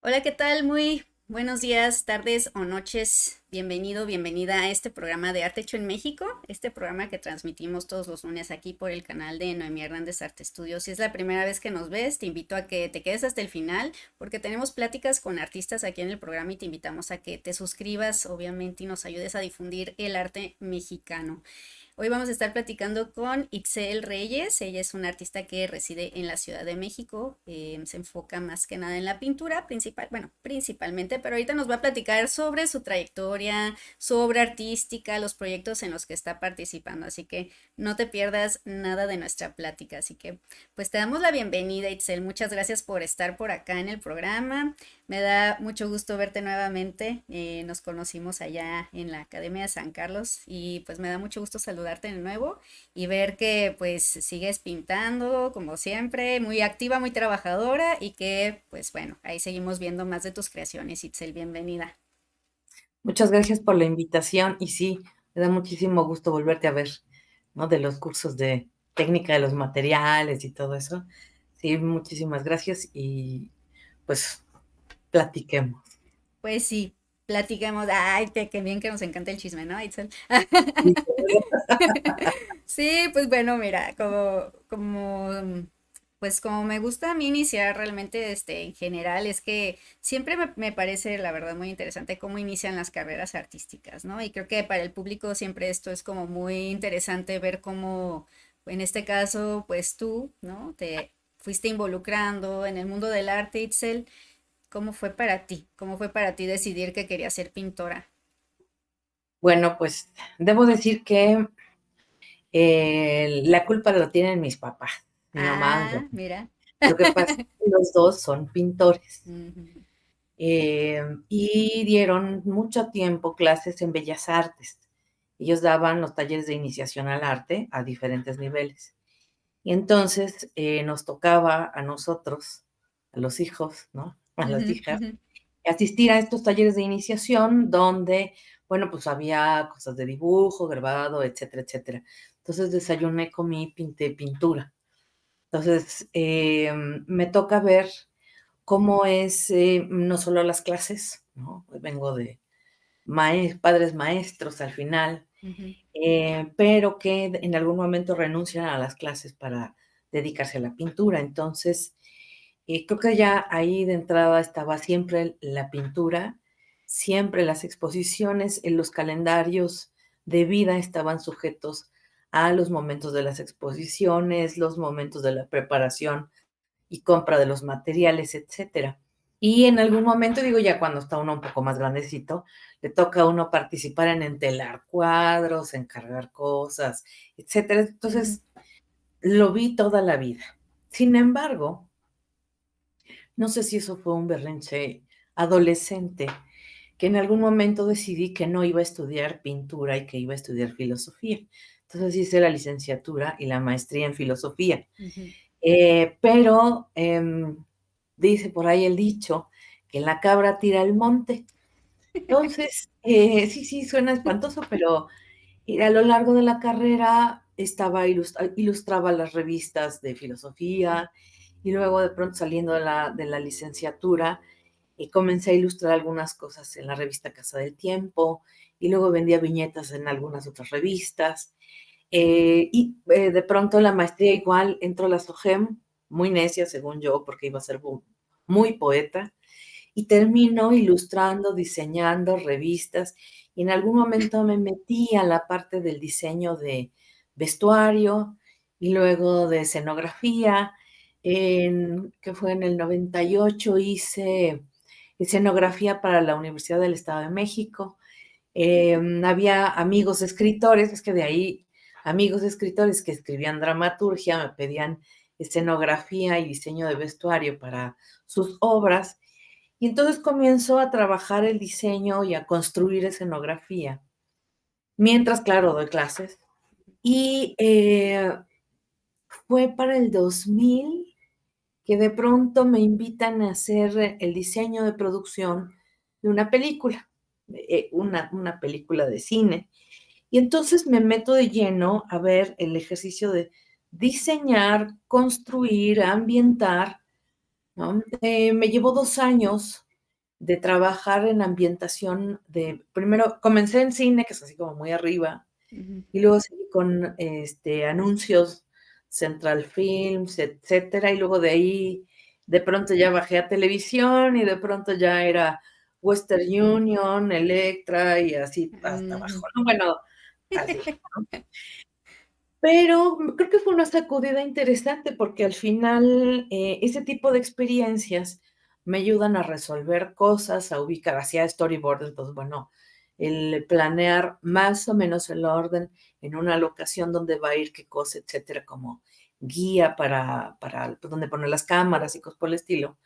Hola, ¿qué tal? Muy buenos días, tardes o noches. Bienvenido, bienvenida a este programa de Arte Hecho en México, este programa que transmitimos todos los lunes aquí por el canal de Noemí Hernández Arte Estudios. Si es la primera vez que nos ves, te invito a que te quedes hasta el final porque tenemos pláticas con artistas aquí en el programa y te invitamos a que te suscribas, obviamente, y nos ayudes a difundir el arte mexicano. Hoy vamos a estar platicando con Ixel Reyes. Ella es una artista que reside en la Ciudad de México. Se enfoca más que nada en la pintura principal, bueno, principalmente, pero ahorita nos va a platicar sobre su trayectoria, su obra artística, los proyectos en los que está participando. Así que no te pierdas nada de nuestra plática. Así que, pues te damos la bienvenida, Itzel. Muchas gracias por estar por acá en el programa. Me da mucho gusto verte nuevamente. Nos conocimos allá en la Academia de San Carlos y pues me da mucho gusto saludarte de nuevo y ver que pues sigues pintando como siempre, muy activa, muy trabajadora y que pues bueno, ahí seguimos viendo más de tus creaciones. Itzel, bienvenida. Muchas gracias por la invitación y sí, me da muchísimo gusto volverte a ver, ¿no? De los cursos de técnica de los materiales y todo eso. Sí, muchísimas gracias y pues platiquemos. Pues sí, platicamos. Ay, qué bien que nos encanta el chisme, ¿no, Itzel? Sí, Sí, pues bueno, mira, pues como me gusta a mí iniciar realmente, en general, es que siempre me parece, la verdad, muy interesante cómo inician las carreras artísticas, ¿no? Y creo que para el público siempre esto es como muy interesante ver cómo, en este caso, pues tú, ¿no? Te fuiste involucrando en el mundo del arte, Itzel. ¿Cómo fue para ti? ¿Cómo fue para ti decidir que querías ser pintora? bueno, pues debo decir que la culpa la tienen mis papás, mi mamá. Ah, mira. Lo que pasa es que los dos son pintores Ujú, y dieron mucho tiempo clases en Bellas Artes. Ellos daban los talleres de iniciación al arte a diferentes niveles. Y entonces nos tocaba a nosotros, a los hijos, ¿no? A las ujú, hijas, ujú. asistir a estos talleres de iniciación donde, bueno, pues había cosas de dibujo, grabado, etcétera, etcétera. Entonces desayuné, comí, pinté pintura. Entonces me toca ver cómo es no solo las clases, ¿no? Vengo de padres maestros al final, Ujú, pero que en algún momento renuncian a las clases para dedicarse a la pintura. Entonces, creo que ya ahí de entrada estaba siempre la pintura, siempre las exposiciones, en los calendarios de vida estaban sujetos a los momentos de las exposiciones, los momentos de la preparación y compra de los materiales, etcétera. Y en algún momento, digo, ya cuando está uno un poco más grandecito, le toca a uno participar en entelar cuadros, encargar cosas, etcétera. ujú, Entonces, lo vi toda la vida. Sin embargo, no sé si eso fue un berrinche adolescente, que en algún momento decidí que no iba a estudiar pintura y que iba a estudiar filosofía. Entonces hice la licenciatura y la maestría en filosofía. ujú. Pero dice por ahí el dicho que la cabra tira al monte. Entonces, sí, sí, suena espantoso, pero a lo largo de la carrera estaba ilustraba las revistas de filosofía y luego de pronto saliendo de la licenciatura, comencé a ilustrar algunas cosas en la revista Casa del Tiempo y luego vendía viñetas en algunas otras revistas. De pronto la maestría igual entró a la SOGEM, muy necia según yo, porque iba a ser muy poeta, y termino ilustrando, diseñando revistas, y en algún momento me metí a la parte del diseño de vestuario y luego de escenografía. Que fue en el 98 hice escenografía para la Universidad del Estado de México. Había amigos escritores, es que de ahí, amigos escritores que escribían dramaturgia, me pedían escenografía y diseño de vestuario para sus obras, y entonces comienzo a trabajar el diseño y a construir escenografía, mientras, claro, doy clases. Y fue para el 2000 que de pronto me invitan a hacer el diseño de producción de una película, una película de cine. Y entonces me meto de lleno a ver el ejercicio de diseñar, construir, ambientar, ¿no? Me llevó 2 años de trabajar en ambientación primero comencé en cine, que es así como muy arriba, Ujú, y luego seguí con, anuncios, Central Films, etcétera, y luego de ahí, de pronto ya bajé a televisión, y de pronto ya era Western Union, Electra, y así hasta ujú. abajo, ¿no? Bueno, así. Pero creo que fue una sacudida interesante, porque al final, ese tipo de experiencias me ayudan a resolver cosas, a ubicar, hacía storyboard, entonces, bueno, el planear más o menos el orden en una locación donde va a ir qué cosa, etcétera, como guía para pues, dónde poner las cámaras y cosas por el estilo,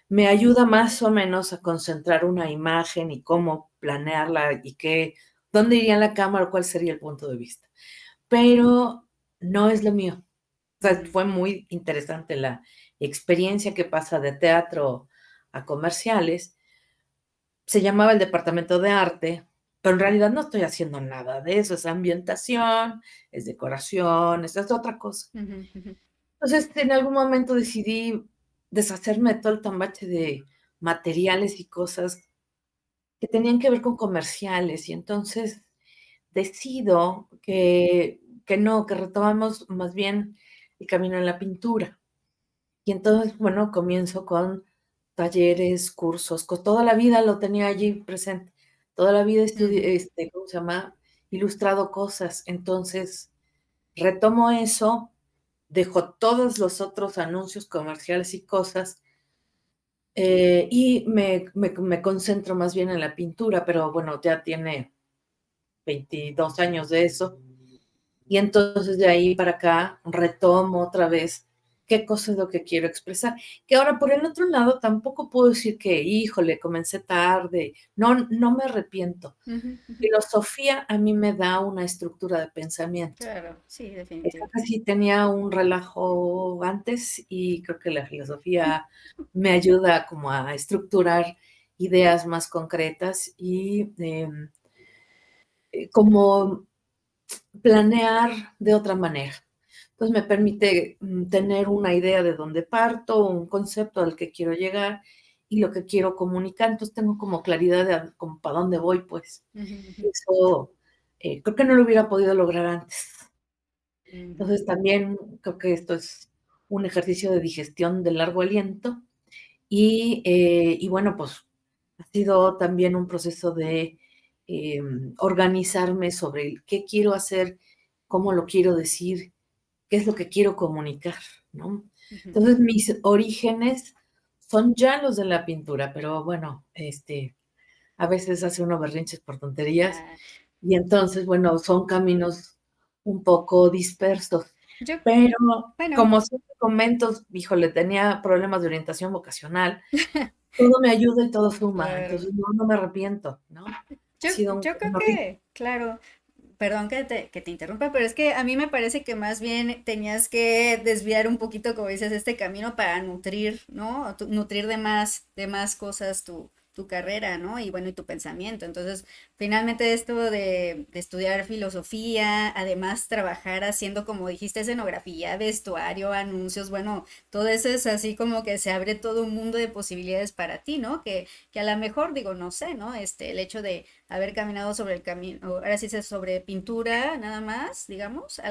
me ayuda más o menos a concentrar una imagen y cómo planearla y dónde iría la cámara, cuál sería el punto de vista. Pero no es lo mío. O sea, Ujú, fue muy interesante la experiencia que pasa de teatro a comerciales. Se llamaba el departamento de arte, pero en realidad no estoy haciendo nada de eso, es ambientación, es decoración, es otra cosa. ujú, ujú, Entonces, en algún momento decidí deshacerme de todo el tambache de materiales y cosas que tenían que ver con comerciales, y entonces decido que no, que retomamos más bien el camino en la pintura. Y entonces, bueno, comienzo con talleres, cursos, toda la vida lo tenía allí presente. Toda la vida ujú. estudié, ¿cómo se llama? Ilustrado cosas. Entonces, retomo eso, dejo todos los otros anuncios comerciales y cosas, y me concentro más bien en la pintura, pero bueno, ya tiene 22 años de eso. Y entonces de ahí para acá retomo otra vez qué cosa es lo que quiero expresar. Que ahora por el otro lado tampoco puedo decir que, híjole, comencé tarde. No, no me arrepiento. Ujú, ujú. Filosofía a mí me da una estructura de pensamiento. Claro, sí, Esa definitivo. casi tenía un relajo antes, y creo que la filosofía me ayuda como a estructurar ideas más concretas y como planear de otra manera. Entonces me permite tener una idea de dónde parto, un concepto al que quiero llegar y lo que quiero comunicar. Entonces tengo como claridad de como para dónde voy, pues. Ujú, ujú, Eso creo que no lo hubiera podido lograr antes. ujú. Entonces también creo que esto es un ejercicio de digestión de largo aliento, y bueno, pues ha sido también un proceso de organizarme sobre qué quiero hacer, cómo lo quiero decir, qué es lo que quiero comunicar, ¿no? Ujú. Entonces, mis orígenes son ya los de la pintura, pero bueno, a veces hace uno berrinches por tonterías, Ah, y entonces, bueno, son caminos un poco dispersos. yo, Pero, bueno, como siempre comento, híjole, tenía problemas de orientación vocacional, todo me ayuda y todo suma, claro. entonces no me arrepiento, ¿no? Ha sido un Yo creo camino rico. que, claro, perdón que te interrumpa, pero es que a mí me parece que más bien tenías que desviar un poquito, como dices, este camino para nutrir, ¿no? Nutrir de más cosas tu carrera, ¿no? Y bueno, y tu pensamiento. Entonces, finalmente esto de estudiar filosofía, además trabajar haciendo, como dijiste, escenografía, vestuario, anuncios, bueno, todo eso es así como que se abre todo un mundo de posibilidades para ti, ¿no? Que a lo mejor, digo, no sé, ¿no? El hecho de haber caminado sobre el camino, ahora sí es sobre pintura nada más, digamos, a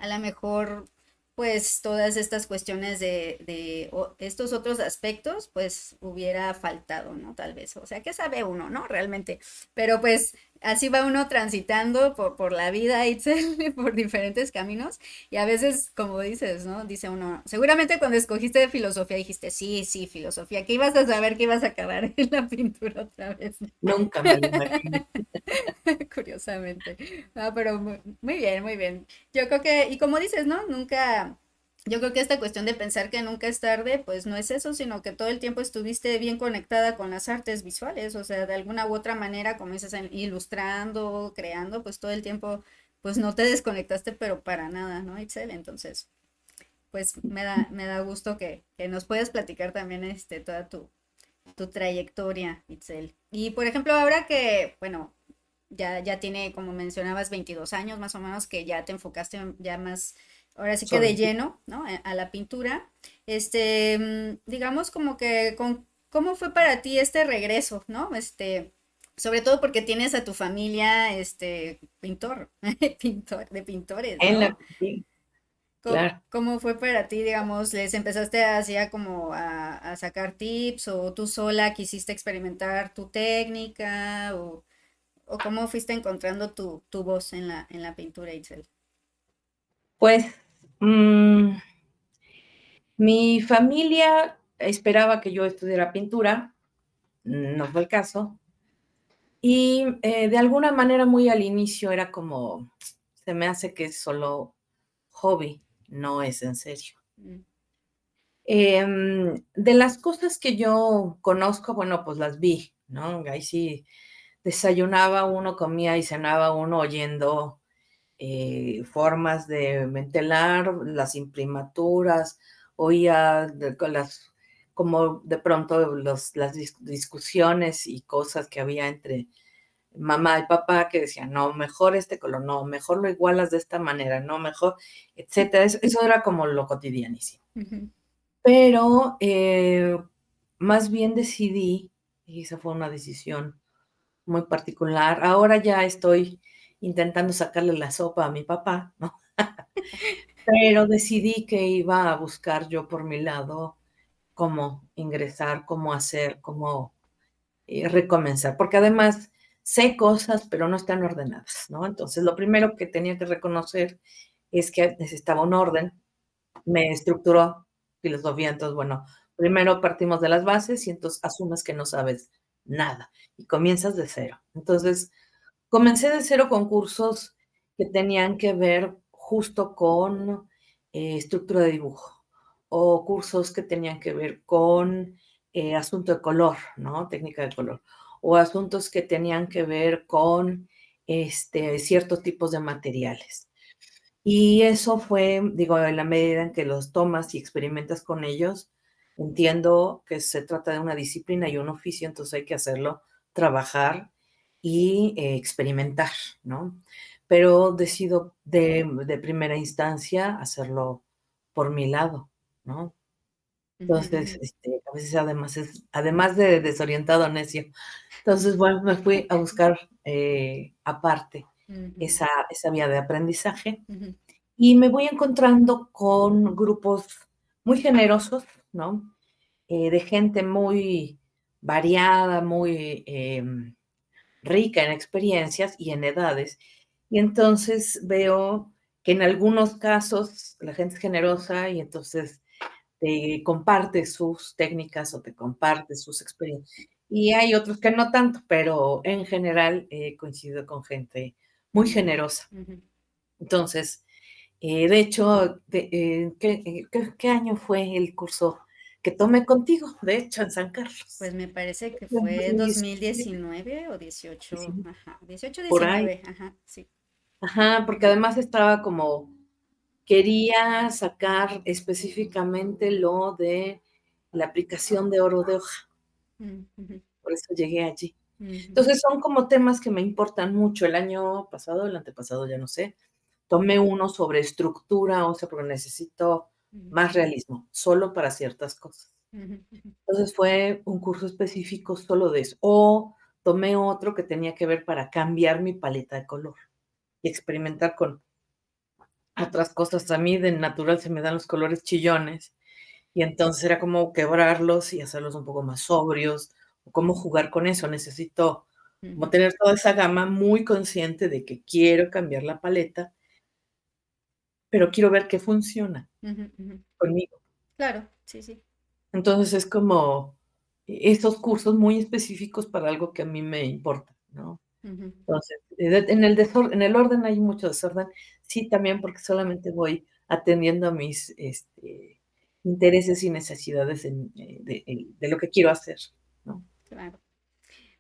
lo mejor pues todas estas cuestiones estos otros aspectos pues hubiera faltado, ¿no? Tal vez, o sea, ¿qué sabe uno, no? Realmente, pero pues así va uno transitando por la vida, Itzel, por diferentes caminos y a veces, como dices, ¿no? Dice uno, seguramente cuando escogiste filosofía dijiste, sí, sí, filosofía, que ibas a saber que ibas a acabar en la pintura otra vez, ¿no? Nunca me lo imaginé. Curiosamente. Ah, pero muy bien, muy bien. Yo creo que, y como dices, ¿no? Nunca, yo creo que esta cuestión de pensar que nunca es tarde, pues no es eso, sino que todo el tiempo estuviste bien conectada con las artes visuales, o sea, de alguna u otra manera, como dices, ilustrando, creando, pues todo el tiempo, pues no te desconectaste, pero para nada, ¿no, Itzel? Entonces, pues me da gusto que nos puedas platicar también toda tu trayectoria, Itzel. Y por ejemplo, ahora que, bueno, ya tiene, como mencionabas, 22 años más o menos, que ya te enfocaste ya más, ahora sí que de Sobre lleno, ¿no? A la pintura. Digamos como que cómo fue para ti este regreso, ¿no? Sobre todo porque tienes a tu familia, pintor, pintor, de pintores, En ¿no? la, sí, claro. ¿Cómo fue para ti, digamos, les empezaste así a como a sacar tips o tú sola quisiste experimentar tu técnica o cómo fuiste encontrando tu voz en la pintura, Itzel? Pues mm, mi familia esperaba que yo estudiara pintura, no fue el caso, y de alguna manera muy al inicio era como, se me hace que es solo hobby, no es en serio. Mm, De las cosas que yo conozco, bueno, pues las vi, ¿no? Ahí sí desayunaba uno, comía y cenaba uno oyendo formas de mentelar, las imprimaturas, oía con las, como de pronto las discusiones y cosas que había entre mamá y papá que decían, no, mejor este color, no, mejor lo igualas de esta manera, no, mejor, etcétera. Eso era como lo cotidianísimo. ujú, Pero más bien decidí, y esa fue una decisión muy particular, ahora ya estoy intentando sacarle la sopa a mi papá, ¿no? Pero decidí que iba a buscar yo por mi lado cómo ingresar, cómo hacer, cómo recomenzar, porque además sé cosas, pero no están ordenadas, ¿no? Entonces, lo primero que tenía que reconocer es que necesitaba un orden, me estructuró filosofía, entonces, bueno, primero partimos de las bases y entonces asumes que no sabes nada y comienzas de cero. Entonces, comencé de cero con cursos que tenían que ver justo con estructura de dibujo o cursos que tenían que ver con asunto de color, ¿no? Técnica de color. O asuntos que tenían que ver con ciertos tipos de materiales. Y eso fue, digo, en la medida en que los tomas y experimentas con ellos, entiendo que se trata de una disciplina y un oficio, entonces hay que hacerlo, trabajar y experimentar, ¿no? Pero decido de primera instancia hacerlo por mi lado, ¿no? ujú, Entonces, ujú, a veces además de desorientado necio. Entonces, bueno, me fui a buscar aparte ujú, esa vía de aprendizaje ujú, y me voy encontrando con grupos muy generosos, ¿no? De gente muy variada, muy rica en experiencias y en edades. Y entonces veo que en algunos casos la gente es generosa y entonces te comparte sus técnicas o te comparte sus experiencias. Y hay otros que no tanto, pero en general coincido con gente muy ujú, generosa. ujú. Entonces, de hecho, ¿qué año fue el curso que tomé contigo? De hecho, en San Carlos. Pues me parece que En fue 2017, 2019 o 18, 19, ajá, 18, por ahí. 19, ajá, sí. Ajá, porque además estaba como, quería sacar específicamente lo de la aplicación de oro de hoja, Mm, ujú, por eso llegué allí. ujú, Entonces son como temas que me importan mucho. El año pasado, el antepasado, ya no sé, tomé uno sobre estructura, o sea, porque necesito ujú, más realismo, solo para ciertas cosas. ujú, ujú, Entonces fue un curso específico solo de eso. O tomé otro que tenía que ver para cambiar mi paleta de color y experimentar con otras cosas. A mí de natural se me dan los colores chillones y entonces era como quebrarlos y hacerlos un poco más sobrios, o cómo jugar con eso. Necesito como ujú, tener toda esa gama muy consciente de que quiero cambiar la paleta, pero quiero ver qué funciona ujú, ujú. conmigo. Claro, sí, sí. Entonces es como esos cursos muy específicos para algo que a mí me importa, ¿no? Ujú, Entonces, en el orden hay mucho desorden. Sí, también porque solamente voy atendiendo a mis, intereses y necesidades de lo que quiero hacer, ¿no? claro.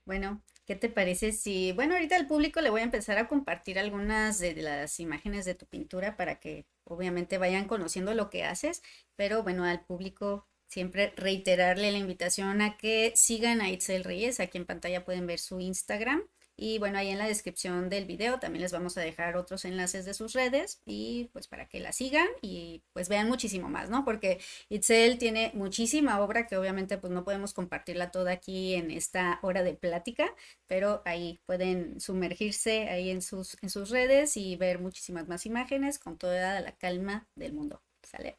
Bueno, ¿qué te parece si, bueno, ahorita al público le voy a empezar a compartir algunas de las imágenes de tu pintura para que obviamente vayan conociendo lo que haces, pero bueno, al público siempre reiterarle la invitación a que sigan a Itzel Reyes, aquí en pantalla pueden ver su Instagram Y bueno, ahí en la descripción del video también les vamos a dejar otros enlaces de sus redes y pues para que la sigan y pues vean muchísimo más, ¿no? Porque Itzel tiene muchísima obra que obviamente pues no podemos compartirla toda aquí en esta hora de plática, pero ahí pueden sumergirse ahí en sus redes y ver muchísimas más imágenes con toda la calma del mundo. ¿Sale?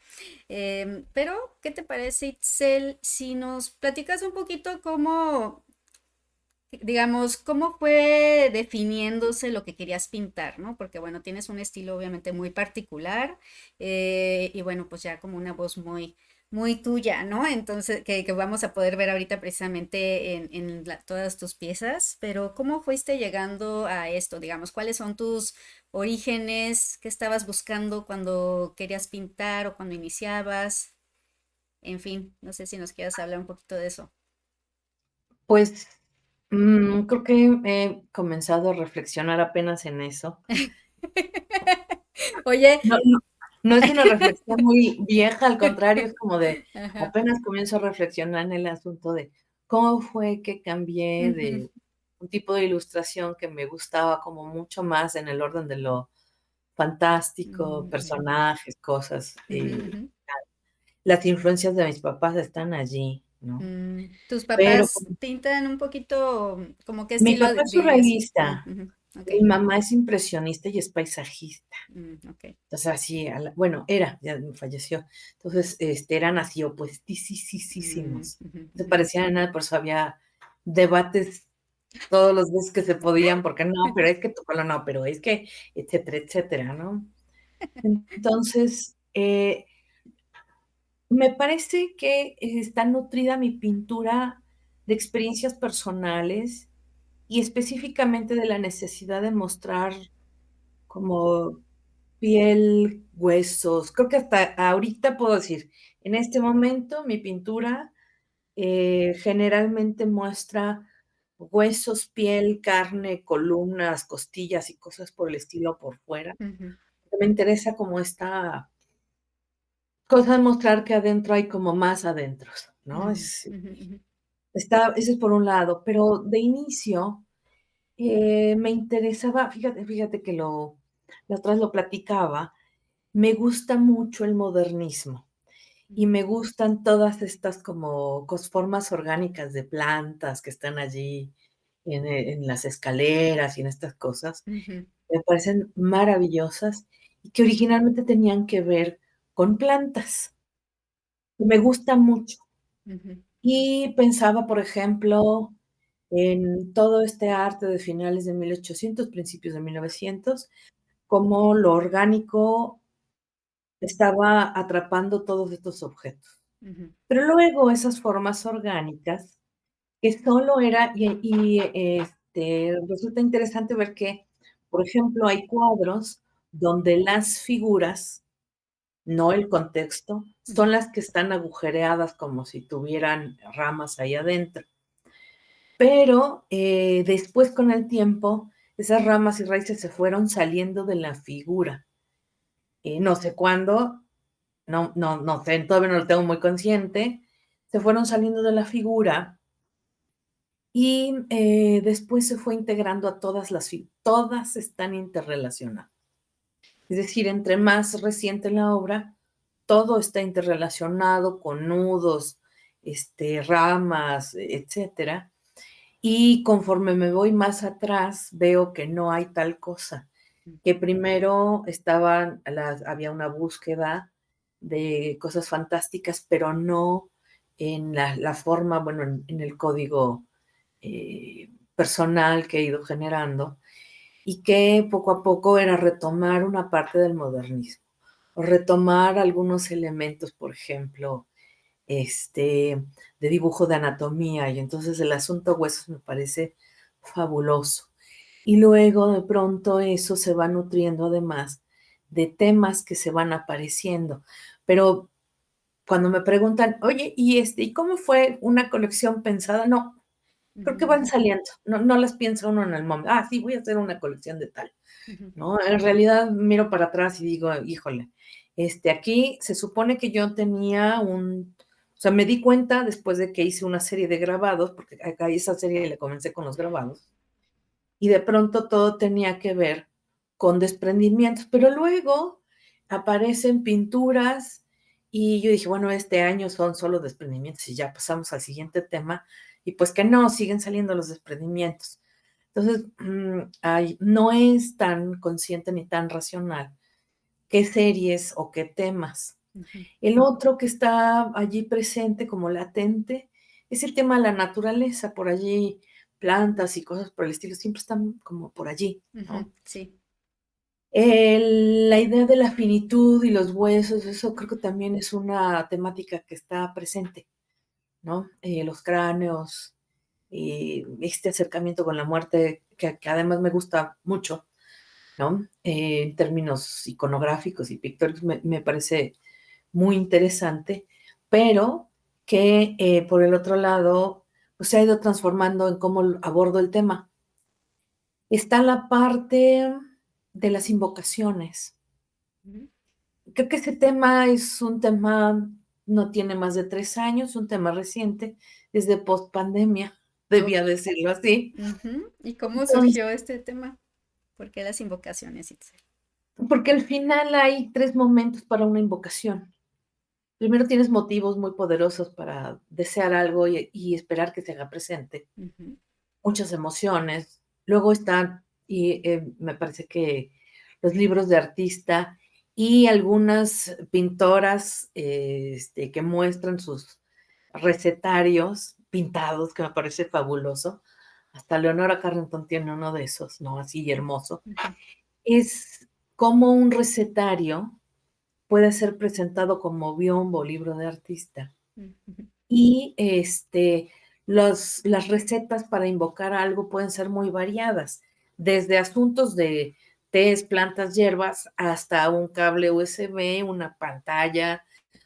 Pero, ¿qué te parece, Itzel, si nos platicas un poquito cómo, digamos, cómo fue definiéndose lo que querías pintar, ¿no? Porque, bueno, tienes un estilo obviamente muy particular y, bueno, pues ya como una voz muy tuya, ¿no? Entonces, que vamos a poder ver ahorita precisamente en todas tus piezas, pero ¿cómo fuiste llegando a esto? Digamos, ¿cuáles son tus orígenes? ¿Qué estabas buscando cuando querías pintar o cuando iniciabas? En fin, no sé si nos quieras hablar un poquito de eso. Pues, creo que he comenzado a reflexionar apenas en eso. Oye, No es una reflexión muy vieja, al contrario, es como de ajá, apenas comienzo a reflexionar en el asunto de cómo fue que cambié ujú, de un tipo de ilustración que me gustaba como mucho más en el orden de lo fantástico, ujú, personajes, cosas, ujú, ujú. las influencias de mis papás están allí, ¿no? ¿Tus Pero papás pintan un poquito como qué mi estilo papá es dirías? surrealista, Ujú, ok, mi mamá es impresionista y es paisajista. ok. Entonces, así, bueno, era, ya falleció. Entonces, eran así opuestísimos. Ujú, No se ujú. parecían en nada, por eso había debates todos los días que se podían, porque no, pero es que tu color no, pero es que, etcétera, etcétera, ¿no? Entonces, me parece que está nutrida mi pintura de experiencias personales y específicamente de la necesidad de mostrar como piel, huesos. Creo que hasta ahorita puedo decir, en este momento mi pintura generalmente muestra huesos, piel, carne, columnas, costillas y cosas por el estilo por fuera. Ujú, Me interesa como esta cosa de mostrar que adentro hay como más adentros, ¿no? ujú, ujú, ujú, Ese es por un lado, pero de inicio me interesaba, fíjate que la otra vez lo platicaba, me gusta mucho el modernismo y ujú, me gustan todas estas como formas orgánicas de plantas que están allí en las escaleras y en estas cosas. ujú, Me parecen maravillosas y que originalmente tenían que ver con plantas. Me gusta mucho. ujú, Y pensaba, por ejemplo, en todo este arte de finales de 1800, principios de 1900, cómo lo orgánico estaba atrapando todos estos objetos. ujú, Pero luego esas formas orgánicas, que solo era resulta interesante ver que, por ejemplo, hay cuadros donde las figuras, no el contexto, ujú, son las que están agujereadas como si tuvieran ramas ahí adentro. Pero, después, con el tiempo, esas ramas y raíces se fueron saliendo de la figura. No sé cuándo, no sé, todavía no lo tengo muy consciente, se fueron saliendo de la figura y, después se fue integrando a todas están interrelacionadas. Es decir, entre más reciente la obra, todo está interrelacionado con nudos, ramas, etcétera. Y conforme me voy más atrás, veo que no hay tal cosa, que primero había una búsqueda de cosas fantásticas, pero no en la forma, bueno, en el código personal que he ido generando, y que poco a poco era retomar una parte del modernismo, o retomar algunos elementos, por ejemplo, de dibujo de anatomía, y entonces el asunto huesos me parece fabuloso. Y luego de pronto eso se va nutriendo además de temas que se van apareciendo. Pero cuando me preguntan, oye, ¿y cómo fue una colección pensada? No, creo que ujú, van saliendo, no las piensa uno en el momento. Ah, sí, voy a hacer una colección de tal, ujú, ¿no? En realidad miro para atrás y digo, híjole, aquí se supone que yo tenía o sea, me di cuenta después de que hice una serie de grabados, porque acá esa serie le comencé con los grabados, y de pronto todo tenía que ver con desprendimientos, pero luego aparecen pinturas y yo dije, bueno, este año son solo desprendimientos y ya pasamos al siguiente tema y pues que no, siguen saliendo los desprendimientos. Entonces, no es tan consciente ni tan racional qué series o qué temas. Ujú, El otro que está allí presente como latente es el tema de la naturaleza, por allí plantas y cosas por el estilo, siempre están como por allí, ujú, ¿no? sí. La idea de la finitud y los huesos, eso creo que también es una temática que está presente, ¿no? Los cráneos, este acercamiento con la muerte, que además me gusta mucho, ¿no? En términos iconográficos y pictóricos, me parece muy interesante, pero que por el otro lado, pues se ha ido transformando en cómo abordo el tema. Está la parte de las invocaciones. Ujú. Creo que ese tema es un tema, no tiene más de 3 años, un tema reciente, es de pospandemia, Ok. debía decirlo así. Ujú. ¿Y cómo Entonces, surgió este tema? ¿Por qué las invocaciones, Itzel? porque al final hay 3 momentos para una invocación. Primero tienes motivos muy poderosos para desear algo y esperar que se haga presente, Ujú, muchas emociones. Luego están, me parece que los libros de artista y algunas pintoras, que muestran sus recetarios pintados, que me parece fabuloso. Hasta Leonora Carrington tiene uno de esos, ¿no? Así hermoso. ujú, Es como un recetario puede ser presentado como biombo, libro de artista. ujú, Y las recetas para invocar algo pueden ser muy variadas, desde asuntos de tés, plantas, hierbas, hasta un cable USB, una pantalla,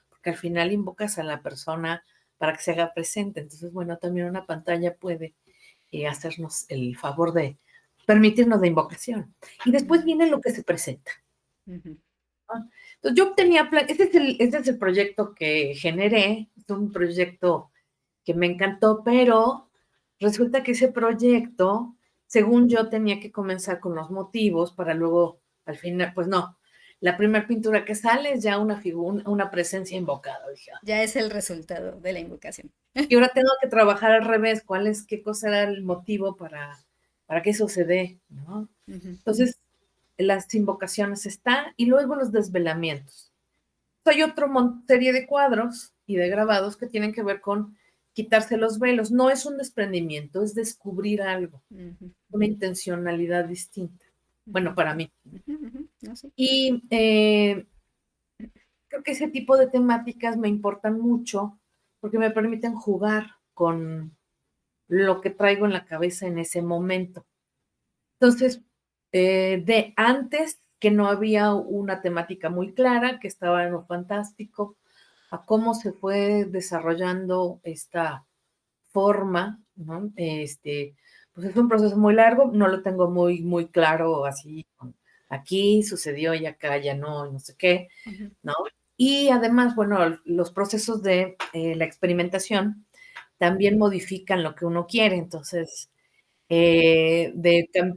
porque al final invocas a la persona para que se haga presente. Entonces, bueno, también una pantalla puede hacernos el favor de permitirnos la invocación. Y después viene lo que se presenta. ujú, ¿No? Entonces, yo tenía plan, este es el proyecto que generé, es un proyecto que me encantó, pero resulta que ese proyecto, según yo, tenía que comenzar con los motivos para luego, al final, pues no, la primera pintura que sale es ya una figura, una presencia invocada, dije. ya es el resultado de la invocación. Y ahora tengo que trabajar al revés, qué cosa era el motivo para que eso se dé, ¿no? Ujú, Entonces, las invocaciones están y luego los desvelamientos. Hay otra serie de cuadros y de grabados que tienen que ver con quitarse los velos. No es un desprendimiento, es descubrir algo, ujú, una intencionalidad distinta. Bueno, ujú, para mí. ujú, ujú, no sé. Y creo que ese tipo de temáticas me importan mucho porque me permiten jugar con lo que traigo en la cabeza en ese momento. Entonces, de antes que no había una temática muy clara, que estaba en lo fantástico, a cómo se fue desarrollando esta forma, ¿no? Pues es un proceso muy largo, no lo tengo muy, muy claro así, aquí sucedió y acá ya no, no sé qué, Ujú, ¿no? Y además, bueno, los procesos de la experimentación también modifican lo que uno quiere, entonces,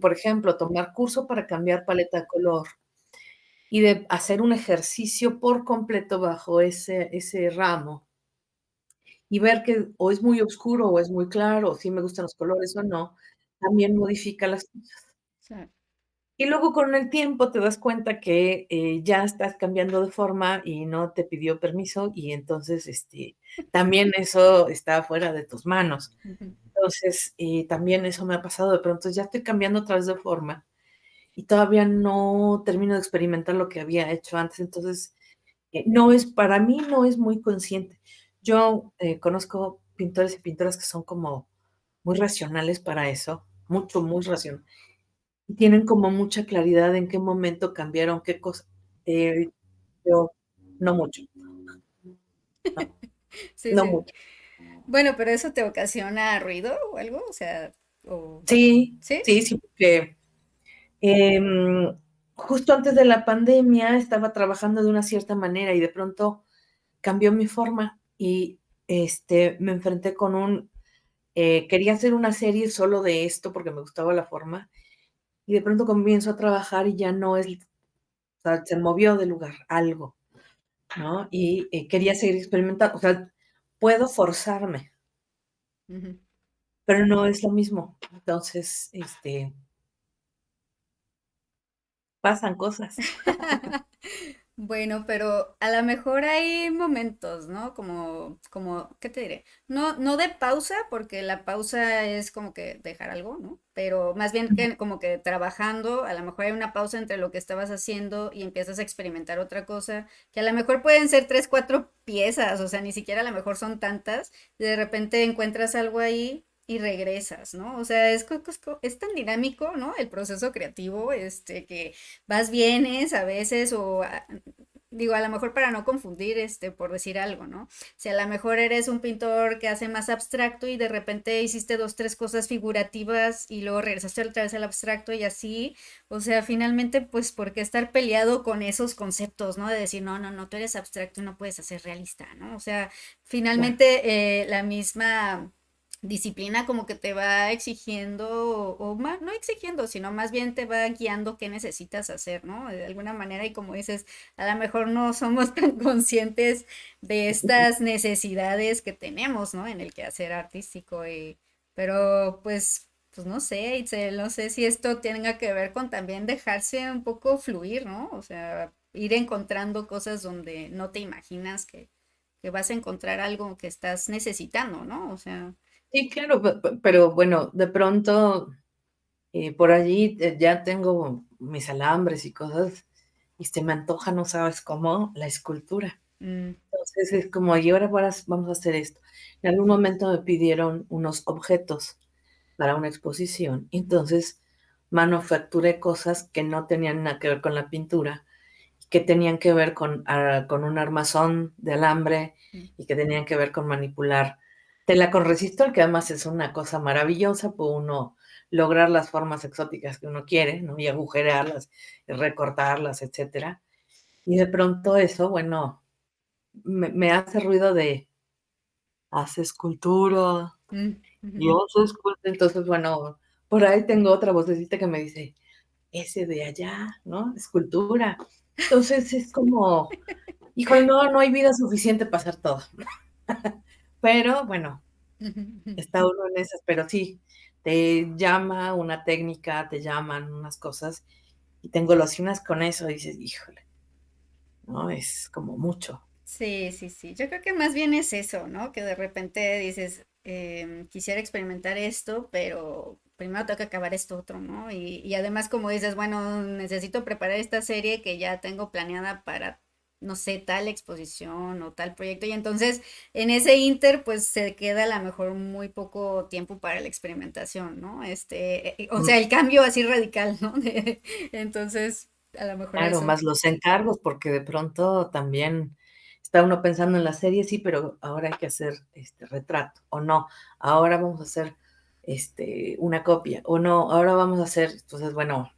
por ejemplo, tomar curso para cambiar paleta de color y de hacer un ejercicio por completo bajo ese ramo y ver que o es muy oscuro o es muy claro, o si me gustan los colores o no, también modifica las cosas. sí, Y luego con el tiempo te das cuenta que, ya estás cambiando de forma y no te pidió permiso, y entonces, también eso está fuera de tus manos. ujú, Entonces, también eso me ha pasado de pronto, ya estoy cambiando otra vez de forma y todavía no termino de experimentar lo que había hecho antes. Entonces, no es para mí no es muy consciente. Yo, conozco pintores y pintoras que son como muy racionales para eso, mucho, muy racional, y tienen como mucha claridad en qué momento cambiaron qué cosa. Eh, yo no mucho, no, sí, no sí. mucho. Bueno, pero eso te ocasiona ruido o algo, o sea, o Sí, ¿sí? sí, sí, porque, em, justo antes de la pandemia estaba trabajando de una cierta manera y de pronto cambió mi forma y, me enfrenté con quería hacer una serie solo de esto porque me gustaba la forma, y de pronto comienzo a trabajar y ya no es, o sea, se movió de lugar algo, ¿no? Y, quería seguir experimentando, o sea, puedo forzarme, Ujú. pero no es lo mismo. Entonces, pasan cosas. Bueno, pero a lo mejor hay momentos, ¿no? ¿Qué te diré? No de pausa, porque la pausa es como que dejar algo, ¿no? Pero más bien que como que trabajando, a lo mejor hay una pausa entre lo que estabas haciendo y empiezas a experimentar otra cosa, que a lo mejor pueden ser tres, cuatro piezas, o sea, ni siquiera a lo mejor son tantas, y de repente encuentras algo ahí y regresas, ¿no? O sea, es tan dinámico, ¿no? El proceso creativo, que vas, vienes a veces digo, a lo mejor para no confundir, por decir algo, ¿no? Si a lo mejor eres un pintor que hace más abstracto y de repente hiciste dos, tres cosas figurativas y luego regresaste otra vez al abstracto y así, o sea, finalmente, pues, ¿por qué estar peleado con esos conceptos, ¿no? De decir, no, no, no, tú eres abstracto y no puedes hacer realista, ¿no? O sea, Claro. finalmente la misma disciplina como que te va exigiendo, o más, no exigiendo, sino más bien te va guiando qué necesitas hacer, ¿no? De alguna manera, y como dices, a lo mejor no somos tan conscientes de estas necesidades que tenemos, ¿no? En el quehacer artístico, pero pues no sé, Itzel, no sé si esto tenga que ver con también dejarse un poco fluir, ¿no? O sea, ir encontrando cosas donde no te imaginas que vas a encontrar algo que estás necesitando, ¿no? O sea. Sí, claro, pero bueno, de pronto, por allí, ya tengo mis alambres y cosas, y se me antoja, no sabes cómo, la escultura. Mm. Entonces es como, y ahora vamos a hacer esto. En algún momento me pidieron unos objetos para una exposición, entonces manufacturé cosas que no tenían nada que ver con la pintura, que tenían que ver con un armazón de alambre Mm. y que tenían que ver con manipular tela con resistor, que además es una cosa maravillosa, puede uno lograr las formas exóticas que uno quiere, ¿no? Y agujerearlas, y recortarlas, etcétera. Y de pronto eso, bueno, me hace ruido de, hace escultura, Mm. y Ujú. hace escultura. Entonces, bueno, por ahí tengo otra vocecita que me dice, ese de allá, ¿no? Escultura. Entonces es como, híjole, no hay vida suficiente para hacer todo. Pero bueno, Ujú. Ujú. está uno en esas, pero sí, te llama una técnica, te llaman unas cosas y te engolosinas con eso y dices, híjole, ¿no? Es como mucho. Sí, sí, sí. Yo creo que más bien es eso, ¿no? Que de repente dices, quisiera experimentar esto, pero primero tengo que acabar esto otro, ¿no? Y además como dices, bueno, necesito preparar esta serie que ya tengo planeada para, no sé, tal exposición o tal proyecto. Y entonces en ese inter, pues se queda a lo mejor muy poco tiempo para la experimentación, ¿no? O Mm, sea, el cambio así radical, ¿no? Entonces, a lo mejor claro, eso. más los encargos, porque de pronto también está uno pensando en la serie, sí, pero ahora hay que hacer este retrato, o no, ahora vamos a hacer una copia, o no, ahora vamos a hacer, entonces, bueno,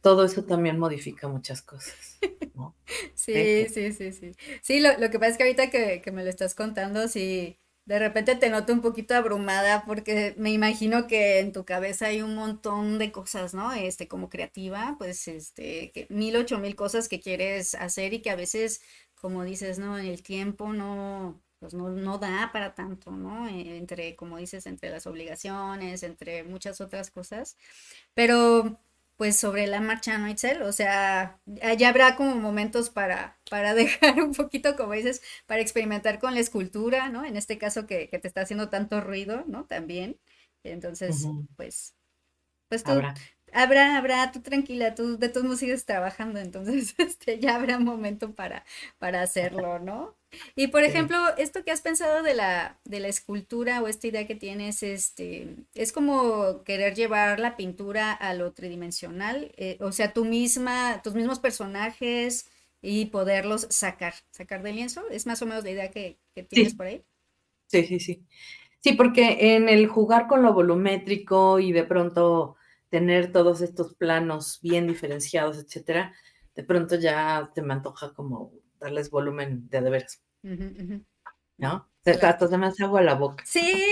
todo eso también modifica muchas cosas, ¿no? Sí, Sí, sí, sí, sí. Sí, lo que pasa es que ahorita que me lo estás contando, sí, de repente te noto un poquito abrumada porque me imagino que en tu cabeza hay un montón de cosas, ¿no? Como creativa, pues, que mil, ocho mil cosas que quieres hacer y que a veces, como dices, ¿no? El tiempo no, pues no da para tanto, ¿no? Entre, como dices, entre las obligaciones, entre muchas otras cosas. Pero, pues sobre la marcha, ¿no, Itzel? O sea, ya habrá como momentos para dejar un poquito, como dices, para experimentar con la escultura, ¿no? En este caso que te está haciendo tanto ruido, ¿no? También. Entonces, ujú, pues tú, habrá, tú tranquila, tú de todos modos sigues trabajando, entonces ya habrá momento para hacerlo, ¿no? Y por sí. ejemplo, esto que has pensado de la escultura o esta idea que tienes, es como querer llevar la pintura a lo tridimensional, o sea, tus mismos personajes y poderlos sacar del lienzo, es más o menos la idea que tienes Sí, por ahí. sí, sí, sí. Sí, porque en el jugar con lo volumétrico y de pronto tener todos estos planos bien diferenciados, etcétera, de pronto ya te me antoja como darles volumen de veras. Ujú, ujú. ¿no? Claro. Hasta se me hace agua la boca. Sí,